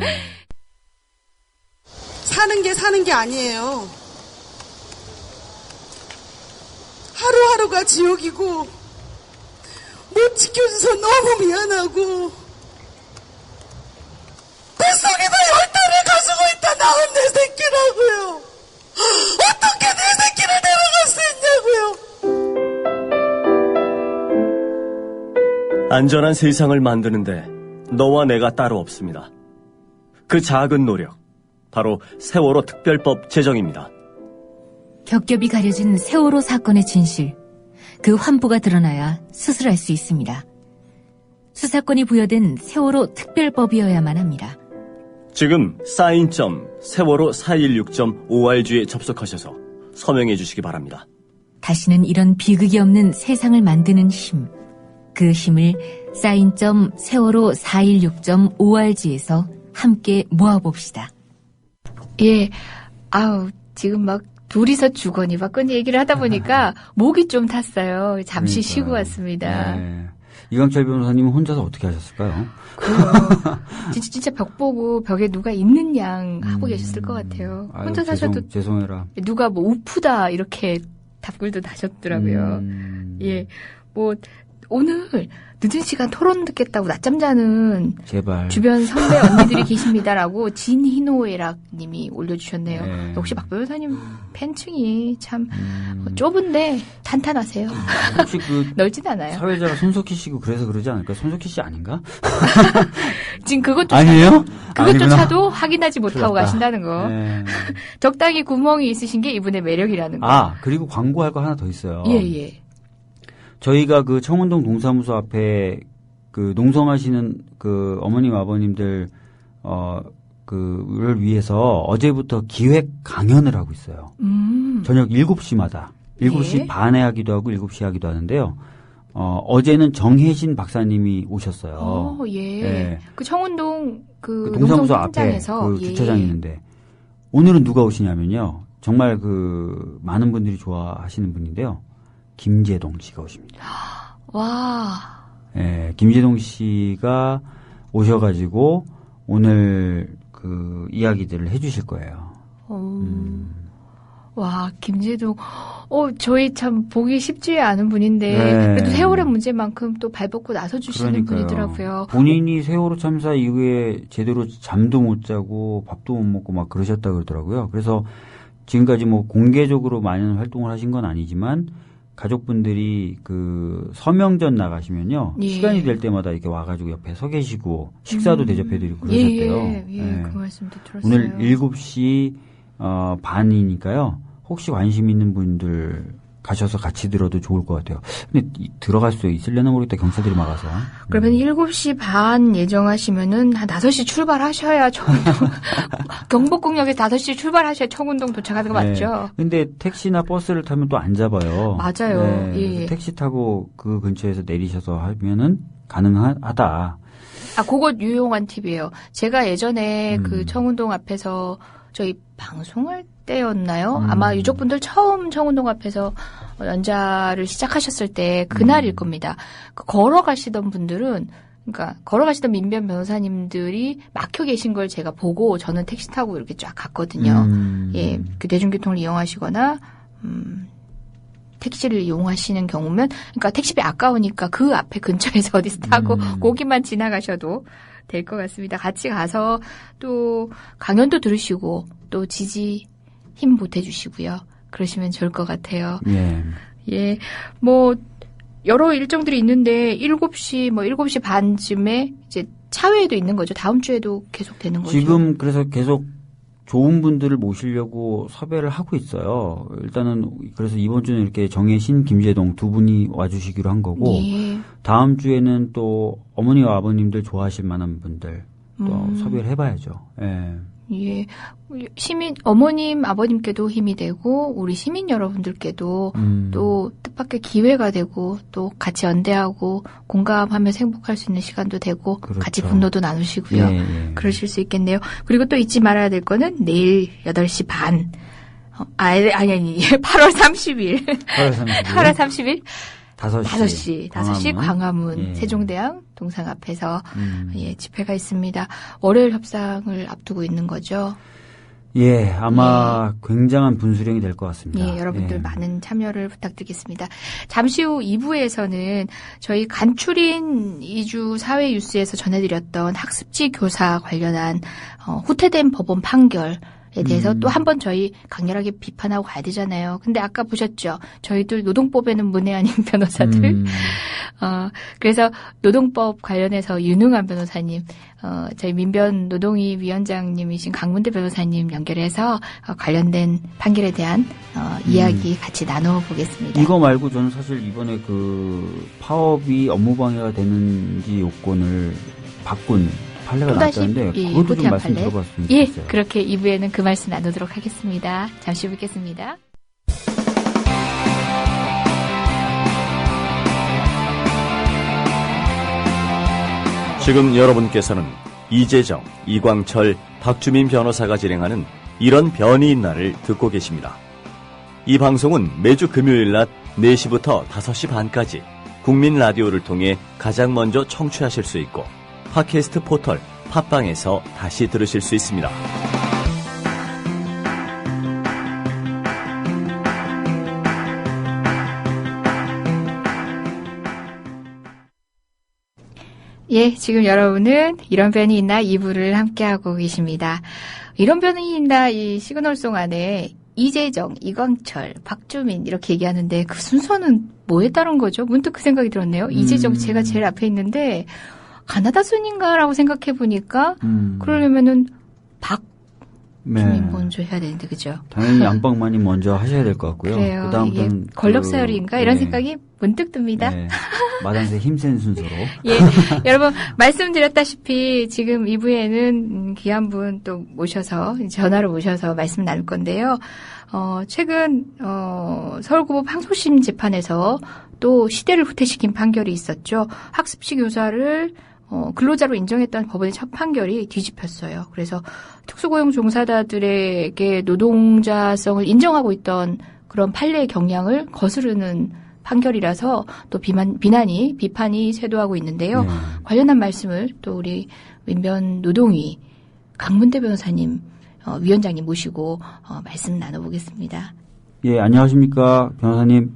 사는 게 아니에요. 하루하루가 지옥이고 못 지켜줘서 너무 미안하고 뱃속에다 10달을 가지고 있다 낳은 내 새끼라고요. 어떻게 내 새끼를 데려갈 수 있냐고요. 안전한 세상을 만드는데 너와 내가 따로 없습니다. 그 작은 노력, 바로 세월호 특별법 제정입니다. 겹겹이 가려진 세월호 사건의 진실, 그 환부가 드러나야 수술할 수 있습니다. 수사권이 부여된 세월호 특별법이어야만 합니다. 지금 사인.세월호416.org에 접속하셔서 서명해 주시기 바랍니다. 다시는 이런 비극이 없는 세상을 만드는 힘, 그 힘을 사인.세월호416.org에서 함께 모아봅시다. 예, 지금 막 둘이서 주거니 받거니 얘기를 하다 보니까 목이 좀 탔어요. 잠시 그러니까요. 쉬고 왔습니다. 네. 이강철 변호사님은 혼자서 어떻게 하셨을까요? 진짜 벽 보고 벽에 누가 있는 양 하고 계셨을 것 같아요. 혼자 사셔도 죄송해라. 누가 뭐 우프다 이렇게 답글도 다셨더라고요. 예, 뭐 오늘 늦은 시간 토론 듣겠다고 낮잠 자는 제발. 주변 선배 언니들이 계십니다라고 진희노애락 님이 올려주셨네요. 네. 역시 박 변호사님 팬층이 참 좁은데 탄탄하세요. 혹시 넓진 않아요. 사회자가 손석희 씨고 그래서 그러지 않을까? 손석희 씨 아닌가? 지금 그것조차도, 아니에요? 그것조차도 확인하지 못하고 났다. 가신다는 거. 네. 적당히 구멍이 있으신 게 이분의 매력이라는 거. 그리고 광고할 거 하나 더 있어요. 예. 저희가 그 청운동 동사무소 앞에 그 농성하시는 그 어머님 아버님들 그를 위해서 어제부터 기획 강연을 하고 있어요. 저녁 7시마다 7시 예. 반에 하기도 하고 7시에 하기도 하는데요. 어제는 정혜신 박사님이 오셨어요. 예. 예. 그 청운동 그 동사무소 농성 앞에 현장에서 그 주차장이 있는데 오늘은 누가 오시냐면요. 정말 그 많은 분들이 좋아하시는 분인데요. 김재동 씨가 오십니다. 와. 예, 김재동 씨가 오셔가지고 오늘 그 이야기들을 해주실 거예요. 와, 김재동. 저희 참 보기 쉽지 않은 분인데 네. 그래도 세월의 문제만큼 또 발벗고 나서주시는 분이더라고요. 본인이 세월호 참사 이후에 제대로 잠도 못 자고 밥도 못 먹고 막 그러셨다 그러더라고요. 그래서 지금까지 뭐 공개적으로 많은 활동을 하신 건 아니지만 가족분들이 그 서명전 나가시면요. 예. 시간이 될 때마다 이렇게 와가지고 옆에 서 계시고 식사도 대접해드리고 그러셨대요. 예, 그 말씀도 들었어요. 오늘 7시 반이니까요. 혹시 관심 있는 분들 가셔서 같이 들어도 좋을 것 같아요. 근데 들어갈 수 있으려나 모르겠다. 경찰들이 막아서. 그러면 7시 반 예정하시면은 한 5시 출발하셔야 청운동 경복궁역에서 5시 출발하셔야 청운동 도착하는 거 맞죠? 근데 택시나 버스를 타면 또 안 잡아요. 맞아요. 네, 예. 그래서 택시 타고 그 근처에서 내리셔서 하면은 가능하다. 그거 유용한 팁이에요. 제가 예전에 그 청운동 앞에서 저희 방송할 때였나요? 아마 유족분들 처음 청운동 앞에서 연자를 시작하셨을 때 그날일 겁니다. 걸어가시던 분들은, 그러니까 걸어가시던 민변 변호사님들이 막혀 계신 걸 제가 보고 저는 택시 타고 이렇게 쫙 갔거든요. 예, 그 대중교통을 이용하시거나 택시를 이용하시는 경우면, 그러니까 택시비 아까우니까 그 앞에 근처에서 어디서 타고 거기만 지나가셔도 될 것 같습니다. 같이 가서 또 강연도 들으시고 또 지지 힘 보태주시고요. 그러시면 좋을 것 같아요. 예. 예, 뭐 여러 일정들이 있는데 7시 반쯤에 이제 차회에도 있는 거죠. 다음 주에도 계속 되는 거죠. 지금 그래서 계속 좋은 분들을 모시려고 섭외를 하고 있어요. 일단은 그래서 이번 주는 이렇게 정혜신, 김재동 두 분이 와주시기로 한 거고 예. 다음 주에는 또 어머니와 아버님들 좋아하실 만한 분들 또 섭외를 해봐야죠. 예. 예. 시민, 어머님, 아버님께도 힘이 되고, 우리 시민 여러분들께도 또 뜻밖의 기회가 되고, 또 같이 연대하고, 공감하면서 행복할 수 있는 시간도 되고, 그렇죠. 같이 분노도 나누시고요. 예. 그러실 수 있겠네요. 그리고 또 잊지 말아야 될 거는 내일 8시 반. 아니. 8월 30일. 8월 30일. 8월 30일. 5시 광화문 예. 세종대왕 동상 앞에서 예, 집회가 있습니다. 월요일 협상을 앞두고 있는 거죠. 예, 아마 굉장한 분수령이 될 것 같습니다. 예, 여러분들 예. 많은 참여를 부탁드리겠습니다. 잠시 후 2부에서는 저희 간추린 2주 사회 뉴스에서 전해드렸던 학습지 교사 관련한 후퇴된 법원 판결 에 대해서 또 한 번 저희 강렬하게 비판하고 가야 되잖아요. 근데 아까 보셨죠? 저희들 노동법에는 문외 아닌 변호사들. 그래서 노동법 관련해서 유능한 변호사님, 저희 민변 노동위 위원장님이신 강문대 변호사님 연결해서 관련된 판결에 대한 이야기 같이 나눠보겠습니다. 이거 말고 저는 사실 이번에 그 파업이 업무방해가 되는지 요건을 바꾼 판례가 나왔다는데 예, 그것도 좀 후퇴한 말씀 판례. 들어봤으면 예, 좋겠어요. 그렇게 2부에는 그 말씀 나누도록 하겠습니다. 잠시 후 뵙겠습니다. 지금 여러분께서는 이재정, 이광철, 박주민 변호사가 진행하는 이런 변이 있나를 듣고 계십니다. 이 방송은 매주 금요일 낮 4시부터 5시 반까지 국민 라디오를 통해 가장 먼저 청취하실 수 있고 팟캐스트 포털 팟빵에서 다시 들으실 수 있습니다. 예, 지금 여러분은 이런 변이 있나 2부를 함께하고 계십니다. 이런 변이 있나 이 시그널송 안에 이재정, 이광철, 박주민 이렇게 얘기하는데 그 순서는 뭐에 따른 거죠? 문득 그 생각이 들었네요. 이재정 제가 제일 앞에 있는데 가나다 순인가라고 생각해 보니까 그러려면은 박주민 먼저 해야 되는데 그죠? 당연히 안방만이 먼저 하셔야 될 것 같고요. 그래요. 이게 그다음부터는 권력서열인가 이런 생각이 문득 듭니다. 네. 마당새 힘센 순서로. 예, 여러분 말씀드렸다시피 지금 2부에는 귀한 분 또 모셔서 전화로 모셔서 말씀 나눌 건데요. 최근 서울고법 항소심 재판에서 또 시대를 후퇴시킨 판결이 있었죠. 학습지 교사를 근로자로 인정했던 법원의 첫 판결이 뒤집혔어요. 그래서 특수고용 종사자들에게 노동자성을 인정하고 있던 그런 판례의 경향을 거스르는 판결이라서 또 비판이 쇄도하고 있는데요. 관련한 말씀을 또 우리 민변 노동위 강문대 변호사님 위원장님 모시고 말씀 나눠보겠습니다. 예, 안녕하십니까 변호사님.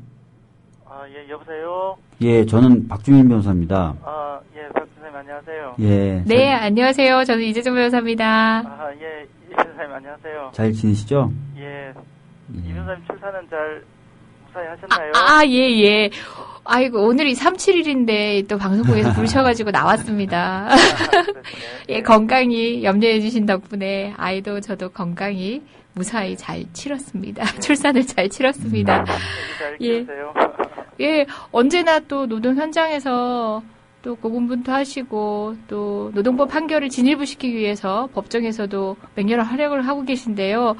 예, 여보세요? 예, 저는 박주민 변호사입니다. 예, 박 변호사님 안녕하세요. 예. 네, 안녕하세요. 저는 이재정 변호사입니다. 예, 이 변호사님 안녕하세요. 잘 지내시죠? 예, 이 변호사님 출산은 잘 무사히 하셨나요? 예. 아이고, 오늘이 3·7일인데 또 방송국에서 부르셔가지고 나왔습니다. 예, 건강히 염려해 주신 덕분에 아이도 저도 건강히 무사히 잘 치렀습니다. 출산을 잘 치렀습니다. 잘 키우세요. 예, 언제나 또 노동 현장에서 또 고군분투 하시고 또 노동법 판결을 진일보시키기 위해서 법정에서도 맹렬한 활약을 하고 계신데요.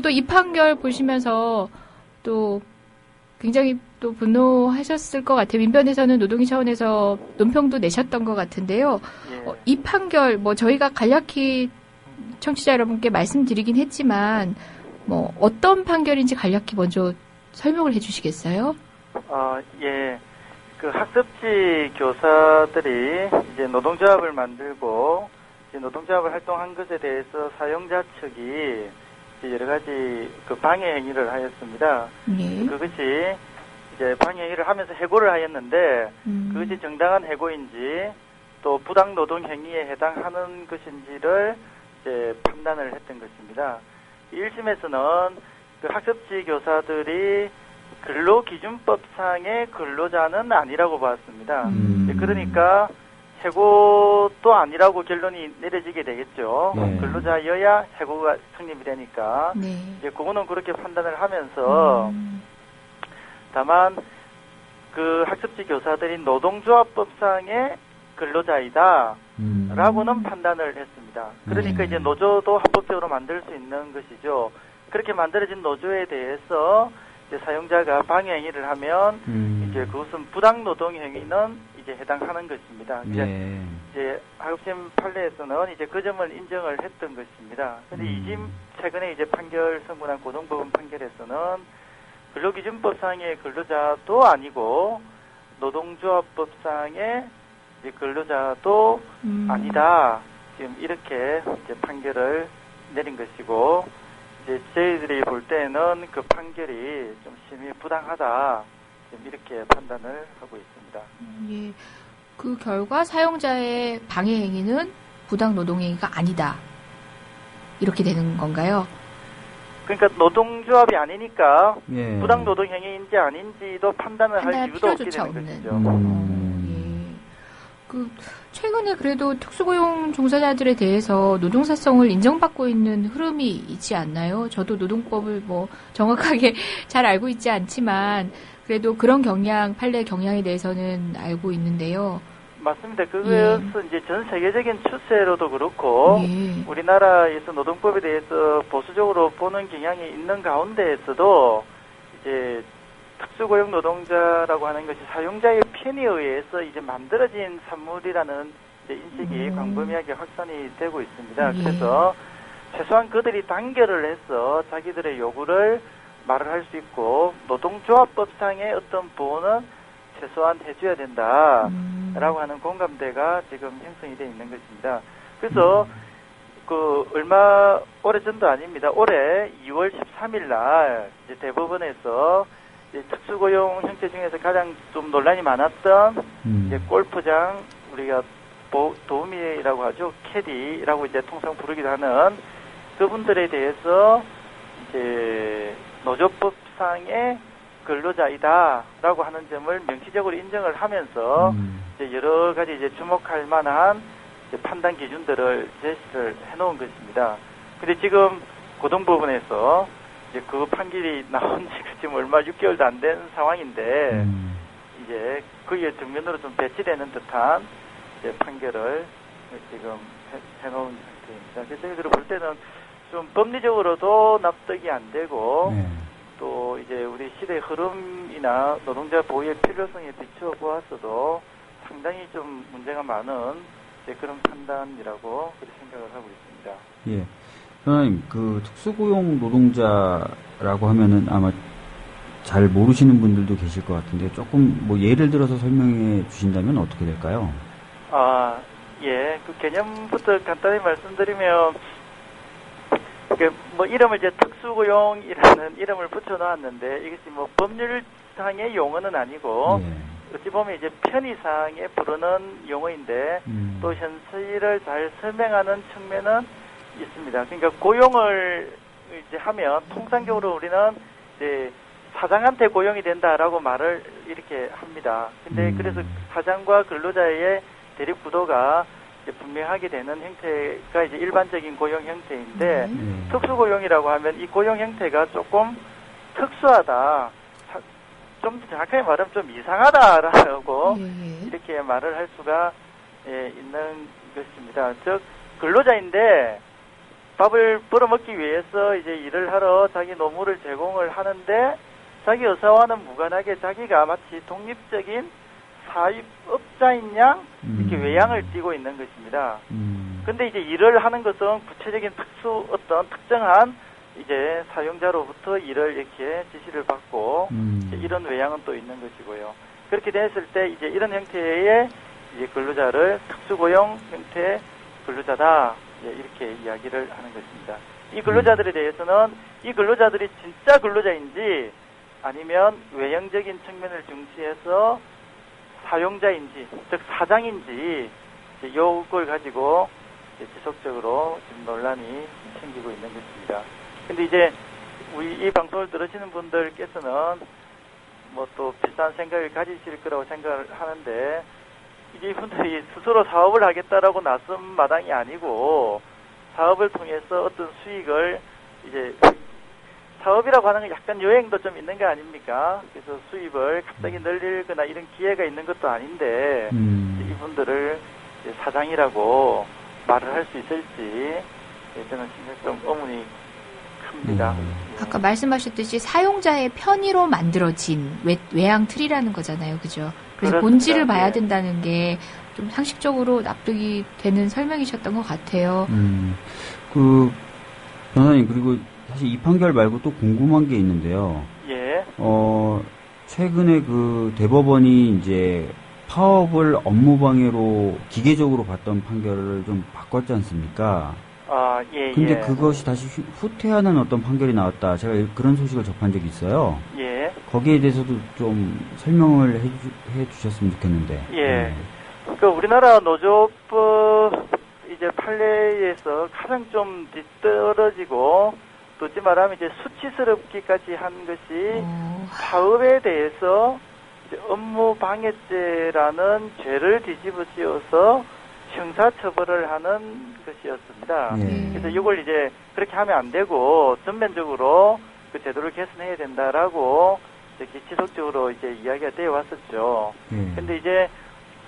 또 이 판결 보시면서 또 굉장히 또 분노하셨을 것 같아요. 민변에서는 노동위 차원에서 논평도 내셨던 것 같은데요. 예. 이 판결 저희가 간략히 청취자 여러분께 말씀드리긴 했지만 어떤 판결인지 간략히 먼저 설명을 해주시겠어요? 예. 그 학습지 교사들이 이제 노동조합을 만들고 이제 노동조합을 활동한 것에 대해서 사용자 측이 이제 여러 가지 그 방해 행위를 하였습니다. 네. 그것이 이제 방해 행위를 하면서 해고를 하였는데 그것이 정당한 해고인지 또 부당 노동 행위에 해당하는 것인지를 이제 판단을 했던 것입니다. 1심에서는 그 학습지 교사들이 근로기준법상의 근로자는 아니라고 봤습니다. 그러니까 해고도 아니라고 결론이 내려지게 되겠죠. 네. 근로자여야 해고가 성립이 되니까. 네. 이제 그거는 그렇게 판단을 하면서 다만 그 학습지 교사들이 노동조합법상의 근로자이다. 라고는 판단을 했습니다. 그러니까 네. 이제 노조도 합법적으로 만들 수 있는 것이죠. 그렇게 만들어진 노조에 대해서 이제 사용자가 방해 행위를 하면 이제 그것은 부당 노동 행위는 이제 해당하는 것입니다. 예. 이제 하급심 판례에서는 이제 그 점을 인정을 했던 것입니다. 근데 이심 최근에 이제 판결 선고한 고등법원 판결에서는 근로기준법상의 근로자도 아니고 노동조합법상의 이제 근로자도 아니다. 지금 이렇게 이제 판결을 내린 것이고, 이제 저희들이 볼 때는 그 판결이 좀 심히 부당하다. 지금 이렇게 판단을 하고 있습니다. 예. 그 결과 사용자의 방해 행위는 부당 노동 행위가 아니다. 이렇게 되는 건가요? 그러니까 노동조합이 아니니까 예. 부당 노동 행위인지 아닌지도 판단을 할 이유도 없게 되는 것이죠. 그 최근에 그래도 특수고용 종사자들에 대해서 노동사성을 인정받고 있는 흐름이 있지 않나요? 저도 노동법을 뭐 정확하게 잘 알고 있지 않지만 그래도 그런 판례 경향에 대해서는 알고 있는데요. 맞습니다. 그것은 이제 전 세계적인 추세로도 그렇고 우리나라에서 노동법에 대해서 보수적으로 보는 경향이 있는 가운데에서도 이제 특수고용 노동자라고 하는 것이 사용자의 편의에 의해서 이제 만들어진 산물이라는 이제 인식이 광범위하게 확산이 되고 있습니다. 그래서 최소한 그들이 단결을 해서 자기들의 요구를 말을 할 수 있고 노동조합법상의 어떤 보호는 최소한 해줘야 된다라고 하는 공감대가 지금 형성이 되어 있는 것입니다. 그래서 그 얼마 오래전도 아닙니다. 올해 2월 13일 날 이제 대법원에서 이제 특수고용 형태 중에서 가장 좀 논란이 많았던 이제 골프장 우리가 도우미라고 하죠. 캐디라고 이제 통상 부르기도 하는 그분들에 대해서 이제 노조법상의 근로자이다라고 하는 점을 명시적으로 인정을 하면서 이제 여러 가지 이제 주목할 만한 이제 판단 기준들을 제시를 해놓은 것입니다. 근데 지금 고등법원에서 이제 그 판결이 나온 지 지금 얼마 6개월도 안 된 상황인데 이제 거기에 정면으로 좀 배치되는 듯한 이제 판결을 지금 해놓은 상태입니다. 그래서 저희들 볼 때는 좀 법리적으로도 납득이 안 되고 또 이제 우리 시대의 흐름이나 노동자 보호의 필요성에 비추어 보았어도 상당히 좀 문제가 많은 이제 그런 판단이라고 그렇게 생각을 하고 있습니다. 예. 선생님, 그 특수고용 노동자라고 하면은 아마 잘 모르시는 분들도 계실 것 같은데 조금 뭐 예를 들어서 설명해 주신다면 어떻게 될까요? 예. 그 개념부터 간단히 말씀드리면 뭐 이름을 이제 특수고용이라는 이름을 붙여놓았는데 이것이 뭐 법률상의 용어는 아니고 어찌 보면 이제 편의상에 부르는 용어인데 또 현실을 잘 설명하는 측면은 있습니다. 그러니까 고용을 이제 하면 통상적으로 우리는 이제 사장한테 고용이 된다라고 말을 이렇게 합니다. 근데 그래서 사장과 근로자의 대립 구도가 이제 분명하게 되는 형태가 이제 일반적인 고용 형태인데 특수고용이라고 하면 이 고용 형태가 조금 특수하다. 좀 정확하게 말하면 좀 이상하다라고 이렇게 말을 할 수가 있는 것입니다. 즉 근로자인데 밥을 벌어먹기 위해서 이제 일을 하러 자기 노무를 제공을 하는데 자기 의사와는 무관하게 자기가 마치 독립적인 사업자인 양 이렇게 외양을 띠고 있는 것입니다. 근데 이제 일을 하는 것은 구체적인 어떤 특정한 이제 사용자로부터 일을 이렇게 지시를 받고 이런 외양은 또 있는 것이고요. 그렇게 됐을 때 이제 이런 형태의 이제 근로자를 특수고용 형태 근로자다 이렇게 이야기를 하는 것입니다. 이 근로자들에 대해서는 이 근로자들이 진짜 근로자인지 아니면 외형적인 측면을 중시해서 사용자인지 즉 사장인지 이걸 가지고 지속적으로 지금 논란이 생기고 있는 것입니다. 근데 이제 우리 이 방송을 들으시는 분들께서는 뭐 또 비슷한 생각을 가지실 거라고 생각을 하는데 이분들이 스스로 사업을 하겠다라고 나선 마당이 아니고 사업을 통해서 어떤 수익을 이제 사업이라고 하는 건 약간 여행도 좀 있는 거 아닙니까? 그래서 수입을 갑자기 늘리거나 이런 기회가 있는 것도 아닌데 이분들을 이제 사장이라고 말을 할 수 있을지 저는 좀 의문이 큽니다. 아까 말씀하셨듯이 사용자의 편의로 만들어진 외양 틀이라는 거잖아요. 그죠? 그래서 그렇습니다. 본질을 봐야 예. 된다는 게 좀 상식적으로 납득이 되는 설명이셨던 것 같아요. 그 변호사님, 그리고 사실 이 판결 말고 또 궁금한 게 있는데요. 예. 최근에 그 대법원이 이제 파업을 업무방해로 기계적으로 봤던 판결을 좀 바꿨지 않습니까? 아, 예, 근데 예. 그것이 다시 후퇴하는 어떤 판결이 나왔다. 제가 그런 소식을 접한 적이 있어요. 예. 거기에 대해서도 좀 설명을 해주셨으면 좋겠는데. 예. 그 우리나라 노조법 이제 판례에서 가장 좀 뒤떨어지고 또 어찌 말하면 이제 수치스럽기까지 한 것이 파업에 대해서 이제 업무방해죄라는 죄를 뒤집어 씌워서 형사처벌을 하는 것이었습니다. 그래서 이걸 이제 그렇게 하면 안 되고 전면적으로 그 제도를 개선해야 된다라고 이제 기치적으로 이제 이야기가 되어 왔었죠. 근데 이제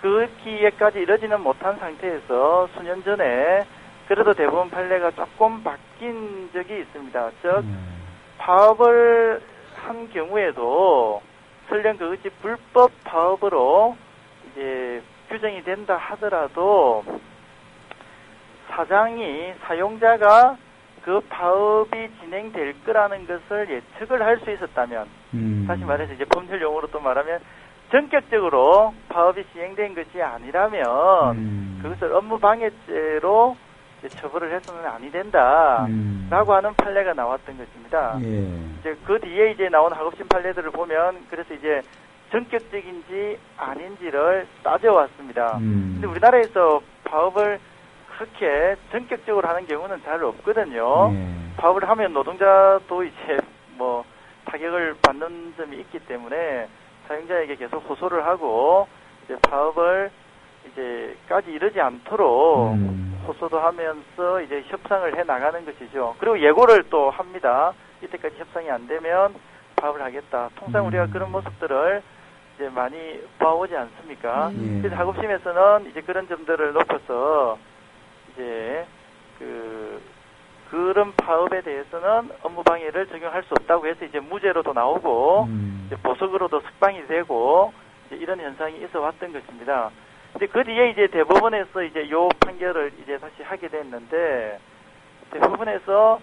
그 기회까지 이르지는 못한 상태에서 수년 전에 그래도 대법원 판례가 조금 바뀐 적이 있습니다. 즉 파업을 한 경우에도 설령 그것이 불법 파업으로 이제 규정이 된다 하더라도 사장이 사용자가 그 파업이 진행될 거라는 것을 예측을 할 수 있었다면 다시 말해서 이제 법률 용어로 또 말하면 전격적으로 파업이 시행된 것이 아니라면 그것을 업무방해죄로 처벌을 해서는 아니 된다라고 하는 판례가 나왔던 것입니다. 이제 그 뒤에 이제 나온 하급심 판례들을 보면 그래서 이제 전격적인지 아닌지를 따져왔습니다. 근데 우리나라에서 파업을 그렇게 전격적으로 하는 경우는 잘 없거든요. 파업을 하면 노동자도 이제 뭐 타격을 받는 점이 있기 때문에 사용자에게 계속 호소를 하고 이제 파업을 이제까지 이르지 않도록 호소도 하면서 이제 협상을 해 나가는 것이죠. 그리고 예고를 또 합니다. 이때까지 협상이 안 되면 파업을 하겠다. 통상 우리가 그런 모습들을 이제 많이 봐오지 않습니까? 그래서 하급심에서는 이제 그런 점들을 높여서 이제 그런 파업에 대해서는 업무방해를 적용할 수 없다고 해서 이제 무죄로도 나오고 이제 보석으로도 석방이 되고 이제 이런 현상이 있어 왔던 것입니다. 근데 그 뒤에 이제 대법원에서 이제 요 판결을 이제 다시 하게 됐는데 대법원에서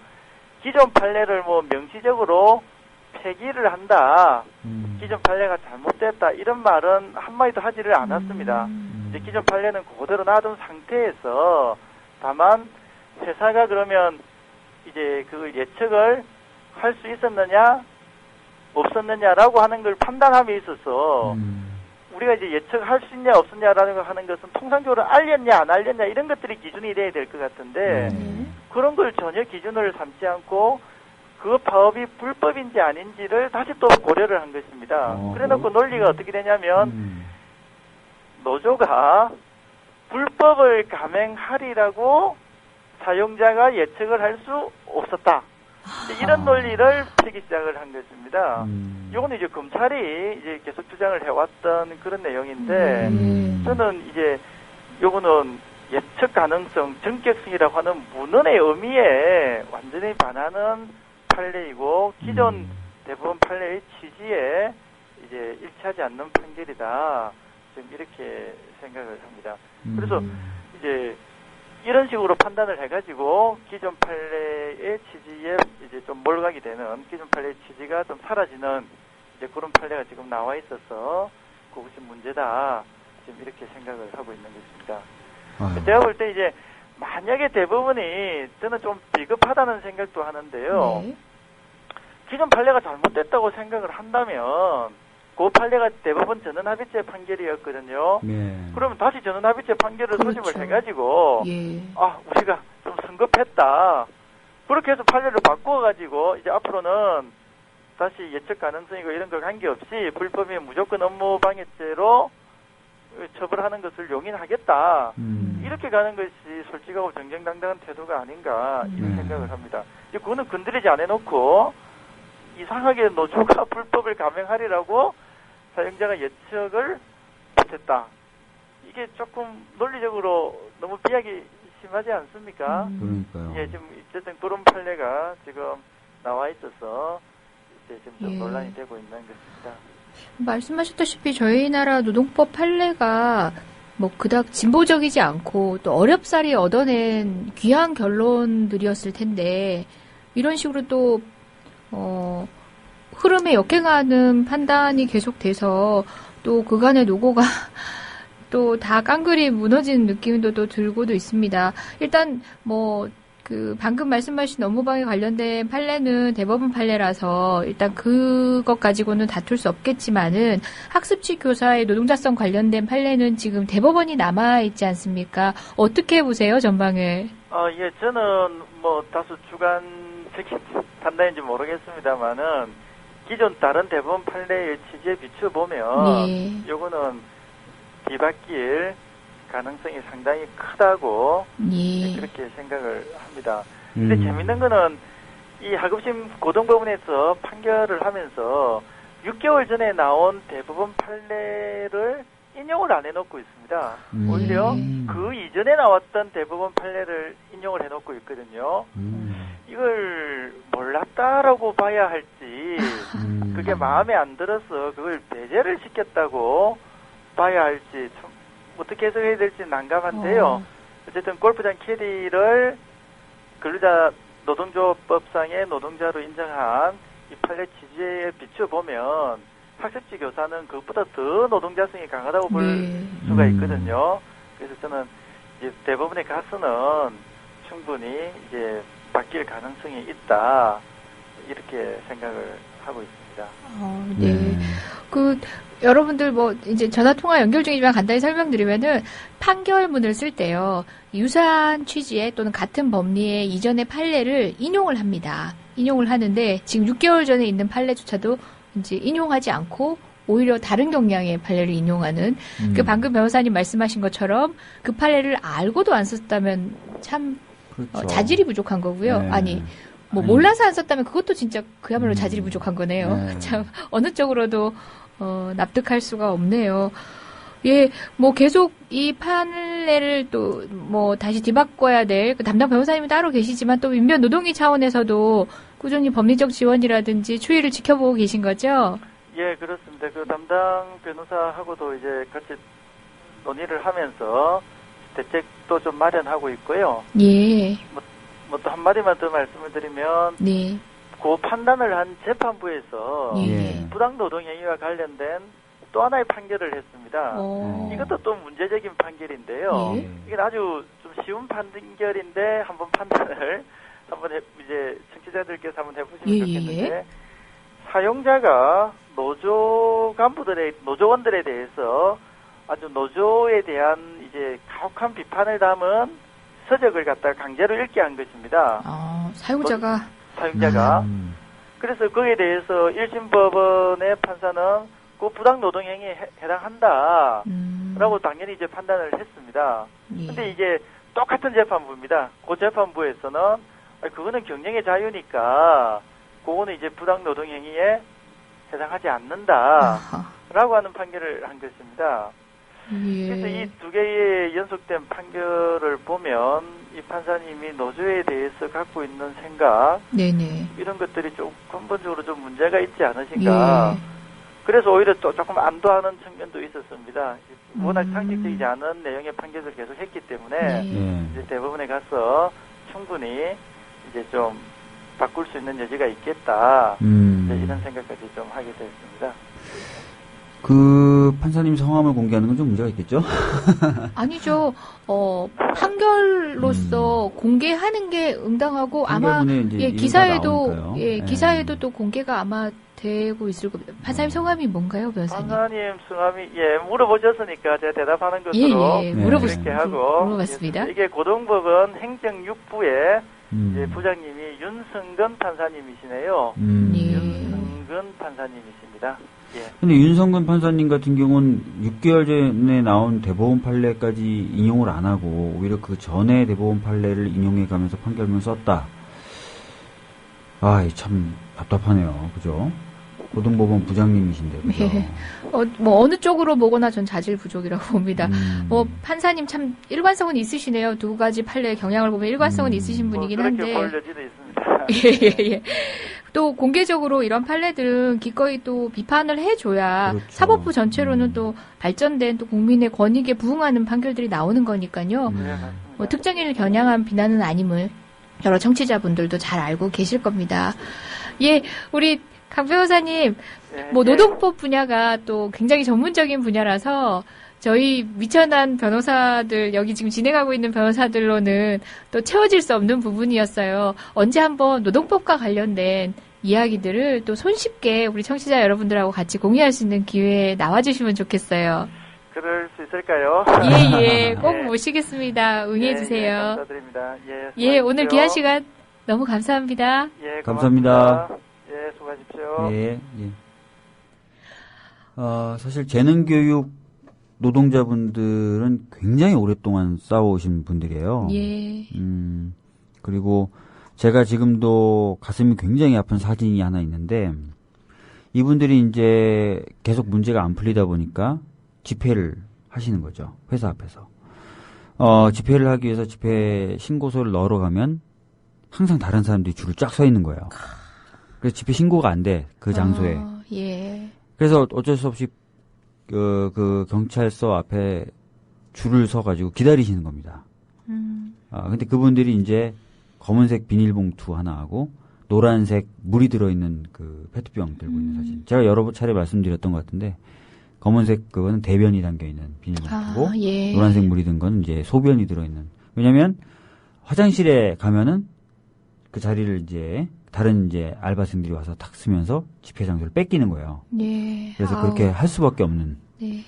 기존 판례를 뭐 명시적으로 폐기를 한다. 기존 판례가 잘못됐다. 이런 말은 한마디도 하지를 않았습니다. 이제 기존 판례는 그대로 놔둔 상태에서 다만 회사가 그러면 이제 그걸 예측을 할 수 있었느냐 없었느냐라고 하는 걸 판단함에 있어서 우리가 이제 예측할 수 있냐 없었냐라는 걸 하는 것은 통상적으로 알렸냐 안 알렸냐 이런 것들이 기준이 돼야 될 것 같은데 그런 걸 전혀 기준을 삼지 않고 그 파업이 불법인지 아닌지를 다시 또 고려를 한 것입니다. 그래놓고 논리가 어떻게 되냐면 노조가 불법을 감행하리라고 사용자가 예측을 할 수 없었다. 이런 논리를 펴기 시작을 한 것입니다. 이거는 이제 검찰이 이제 계속 주장을 해왔던 그런 내용인데, 저는 이제 요거는 예측 가능성, 전격성이라고 하는 문헌의 의미에 완전히 반하는 판례이고, 기존 대법원 판례의 취지에 이제 일치하지 않는 판결이다. 지금 이렇게 생각을 합니다. 그래서 이제 이런 식으로 판단을 해가지고 기존 판례의 취지에 이제 좀 몰각이 되는 기존 판례의 취지가 좀 사라지는 이제 그런 판례가 지금 나와 있어서 그것이 문제다. 지금 이렇게 생각을 하고 있는 것입니다. 제가 볼 때 이제 만약에 대법원이 저는 좀 비겁하다는 생각도 하는데요. 기존 판례가 잘못됐다고 생각을 한다면 그 판례가 대법원 전원합의체 판결이었거든요. 그러면 다시 전원합의체 판결을 소집을 해가지고 우리가 좀 성급했다. 그렇게 해서 판례를 바꿔가지고 이제 앞으로는 다시 예측 가능성이고 이런 걸 관계없이 불법이면 무조건 업무방해죄로 처벌하는 것을 용인하겠다. 이렇게 가는 것이 솔직하고 정정당당한 태도가 아닌가 이런 생각을 합니다. 그거는 건드리지 않아놓고 이상하게 노조가 불법을 감행하리라고 사용자가 예측을 못했다. 이게 조금 논리적으로 너무 비약이 심하지 않습니까? 그러니까요. 예, 지금 어쨌든 그런 판례가 지금 나와 있어서 이제 지금 좀 예. 논란이 되고 있는 것입니다. 말씀하셨다시피 저희 나라 노동법 판례가 뭐 그닥 진보적이지 않고 또 어렵사리 얻어낸 귀한 결론들이었을 텐데 이런 식으로 또 흐름에 역행하는 판단이 계속돼서 또 그간의 노고가 또 다 깡그리 무너지는 느낌도 또 들고도 있습니다. 일단 방금 말씀하신 업무방해 관련된 판례는 대법원 판례라서 일단 그것 가지고는 다툴 수 없겠지만은 학습지 교사의 노동자성 관련된 판례는 지금 대법원이 남아있지 않습니까? 어떻게 보세요, 전방을? 예, 저는 다소 주관적인 판단인지 모르겠습니다만은 기존 다른 대법원 판례의 취지에 비춰보면 네. 요거는 뒤바뀔 가능성이 상당히 크다고 예. 그렇게 생각을 합니다. 근데 재밌는 거는 이 하급심 고등법원에서 판결을 하면서 6개월 전에 나온 대법원 판례를 인용을 안 해놓고 있습니다. 오히려 그 이전에 나왔던 대법원 판례를 인용을 해놓고 있거든요. 이걸 몰랐다라고 봐야 할지 그게 마음에 안 들어서 그걸 배제를 시켰다고 봐야 할지 참 어떻게 해석해야 될지 난감한데요. 어쨌든 골프장 캐디를 근로자 노동조업법상의 노동자로 인정한 이 판례 취지에 비춰보면 학습지 교사는 그것보다 더 노동자성이 강하다고 볼 수가 있거든요. 그래서 저는 이제 대법원에 가서는 충분히 이제 바뀔 가능성이 있다 이렇게 생각을 하고 있습니다. 네. 여러분들 이제 전화통화 연결 중이지만 간단히 설명드리면은 판결문을 쓸 때요. 유사한 취지의 또는 같은 법리의 이전의 판례를 인용을 합니다. 인용을 하는데 지금 6개월 전에 있는 판례조차도 이제 인용하지 않고 오히려 다른 경향의 판례를 인용하는 방금 변호사님 말씀하신 것처럼 그 판례를 알고도 안 썼다면 참 그렇죠. 자질이 부족한 거고요. 네. 몰라서 안 썼다면 그것도 진짜 그야말로 자질이 부족한 거네요. 네. 참 어느 쪽으로도 납득할 수가 없네요. 예, 계속 이 판례를 또 다시 뒤바꿔야 될 담당 변호사님이 따로 계시지만 또 민변 노동위 차원에서도 꾸준히 법리적 지원이라든지 추이를 지켜보고 계신 거죠? 예, 그렇습니다. 그 담당 변호사하고도 이제 같이 논의를 하면서 대책도 좀 마련하고 있고요. 예. 또 한마디만 더 말씀을 드리면, 네. 그 판단을 한 재판부에서 예. 부당노동행위와 관련된 또 하나의 판결을 했습니다. 이것도 또 문제적인 판결인데요. 예. 이게 아주 좀 쉬운 판결인데 한번 판단을 이제 청취자들께서 한번 해보시면 좋겠는데, 사용자가 노조원들에 대해서 아주 노조에 대한 이제 가혹한 비판을 담은 서적을 갖다가 강제로 읽게 한 것입니다. 사용자가. 그래서 그에 대해서 1심 법원의 판사는 그 부당노동행위에 해당한다. 라고 당연히 이제 판단을 했습니다. 근데 이게 똑같은 재판부입니다. 그 재판부에서는 그거는 경영의 자유니까 그거는 이제 부당노동행위에 해당하지 않는다. 라고 하는 판결을 한 것입니다. 그래서 이 두 개의 연속된 판결을 보면 이 판사님이 노조에 대해서 갖고 있는 생각 이런 것들이 좀 근본적으로 좀 문제가 있지 않으신가. 그래서 오히려 또 조금 안도하는 측면도 있었습니다. 워낙 상식적이지 않은 내용의 판결을 계속 했기 때문에 이제 대법원에 가서 충분히 이제 좀 바꿀 수 있는 여지가 있겠다. 이제 이런 생각까지 좀 하게 되었습니다. 그 판사님 성함을 공개하는 건 좀 문제가 있겠죠? 아니죠. 판결로서 공개하는 게 응당하고 아마 기사에도 기사에도 또 공개가 아마 되고 있을 겁니다. 판사님 성함이 뭔가요, 변호사님? 판사님 성함이 물어보셨으니까 제가 대답하는 것으로 그렇게 하고 물어봤습니다. 이게 고등법원 행정육부의 이제 부장님이 윤성근 판사님이시네요. 윤성근 판사님이십니다. 근데 윤성근 판사님 같은 경우는 6개월 전에 나온 대법원 판례까지 인용을 안 하고 오히려 그 전에 대법원 판례를 인용해 가면서 판결문을 썼다. 참 답답하네요. 그죠? 고등법원 부장님이신데, 그죠? 예. 뭐 어느 쪽으로 보거나 전 자질 부족이라고 봅니다. 뭐 판사님 참 일관성은 있으시네요. 두 가지 판례의 경향을 보면 일관성은 있으신 분이긴 한데. 그렇게 볼 여지도 있습니다. 예. 또 공개적으로 이런 판례들은 기꺼이 또 비판을 해줘야 그렇죠. 사법부 전체로는 또 발전된 또 국민의 권익에 부응하는 판결들이 나오는 거니까요. 네, 맞습니다. 뭐 특정인을 겨냥한 비난은 아님을 여러 청취자분들도 잘 알고 계실 겁니다. 예, 우리 강 변호사님, 뭐 노동법 분야가 또 굉장히 전문적인 분야라서 저희 미천한 변호사들, 여기 지금 진행하고 있는 변호사들로는 또 채워질 수 없는 부분이었어요. 언제 한번 노동법과 관련된 이야기들을 또 손쉽게 우리 청취자 여러분들하고 같이 공유할 수 있는 기회에 나와주시면 좋겠어요. 그럴 수 있을까요? 예, 꼭 모시겠습니다. 응해주세요. 감사드립니다. 예, 오늘 귀한 시간 너무 감사합니다. 예, 감사합니다. 예, 수고하십시오. 예. 사실 재능교육 노동자분들은 굉장히 오랫동안 싸워오신 분들이에요. 예. 그리고 제가 지금도 가슴이 굉장히 아픈 사진이 하나 있는데, 이분들이 이제 계속 문제가 안 풀리다 보니까 집회를 하시는 거죠. 회사 앞에서. 집회를 하기 위해서 집회 신고서를 넣으러 가면 항상 다른 사람들이 줄을 쫙 서 있는 거예요. 그래서 집회 신고가 안 돼, 그 장소에. 예. 그래서 어쩔 수 없이 그 경찰서 앞에 줄을 서가지고 기다리시는 겁니다. 근데 그분들이 이제 검은색 비닐봉투 하나 하고 노란색 물이 들어있는 그 페트병 들고 있는 사진. 제가 여러 차례 말씀드렸던 것 같은데, 검은색 그거는 대변이 담겨있는 비닐봉투고, 예. 노란색 물이 든 건 이제 소변이 들어있는. 왜냐면 화장실에 가면은 그 자리를 이제 다른 이제 알바생들이 와서 탁 쓰면서 집회 장소를 뺏기는 거예요. 예. 그래서 그렇게 할 수밖에 없는 네.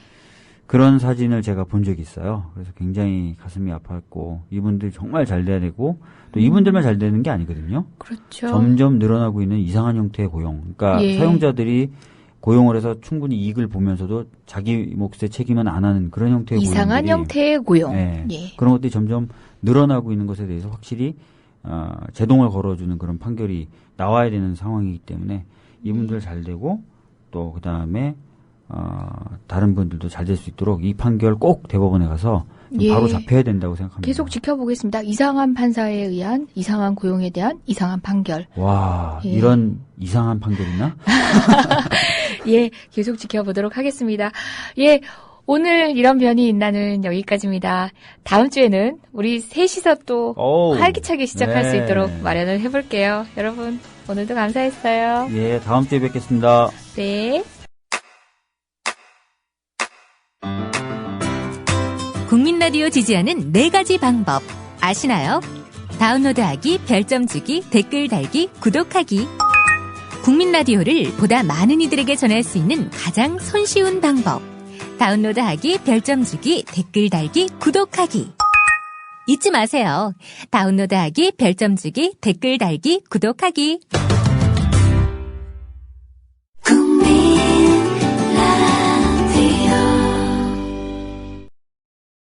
그런 사진을 제가 본 적이 있어요. 그래서 굉장히 가슴이 아팠고, 이분들 정말 잘 돼야 되고, 또 이분들만 잘 되는 게 아니거든요. 그렇죠. 점점 늘어나고 있는 이상한 형태의 고용. 그러니까 예. 사용자들이 고용을 해서 충분히 이익을 보면서도 자기 몫의 책임은 안 하는 그런 형태의 이상한 고용들이, 형태의 고용. 네, 예. 그런 것들이 점점 늘어나고 있는 것에 대해서 확실히 제동을 걸어주는 그런 판결이 나와야 되는 상황이기 때문에 이분들 잘 되고, 또 그 다음에 다른 분들도 잘 될 수 있도록 이 판결 꼭 대법원에 가서 예. 바로 잡혀야 된다고 생각합니다. 계속 지켜보겠습니다. 이상한 판사에 의한 이상한 고용에 대한 이상한 판결. 와, 예. 이런 이상한 판결 있나? 예, 계속 지켜보도록 하겠습니다. 예, 오늘 이런 변이 있나는 여기까지입니다. 다음 주에는 우리 셋이서 또 활기차게 시작할 수 있도록 마련을 해볼게요. 여러분, 오늘도 감사했어요. 예, 다음 주에 뵙겠습니다. 네. 국민 라디오 지지하는 4가지 방법 아시나요? 다운로드하기, 별점 주기, 댓글 달기, 구독하기. 국민 라디오를 보다 많은 이들에게 전할 수 있는 가장 손쉬운 방법. 다운로드하기, 별점 주기, 댓글 달기, 구독하기. 잊지 마세요. 다운로드하기, 별점 주기, 댓글 달기, 구독하기.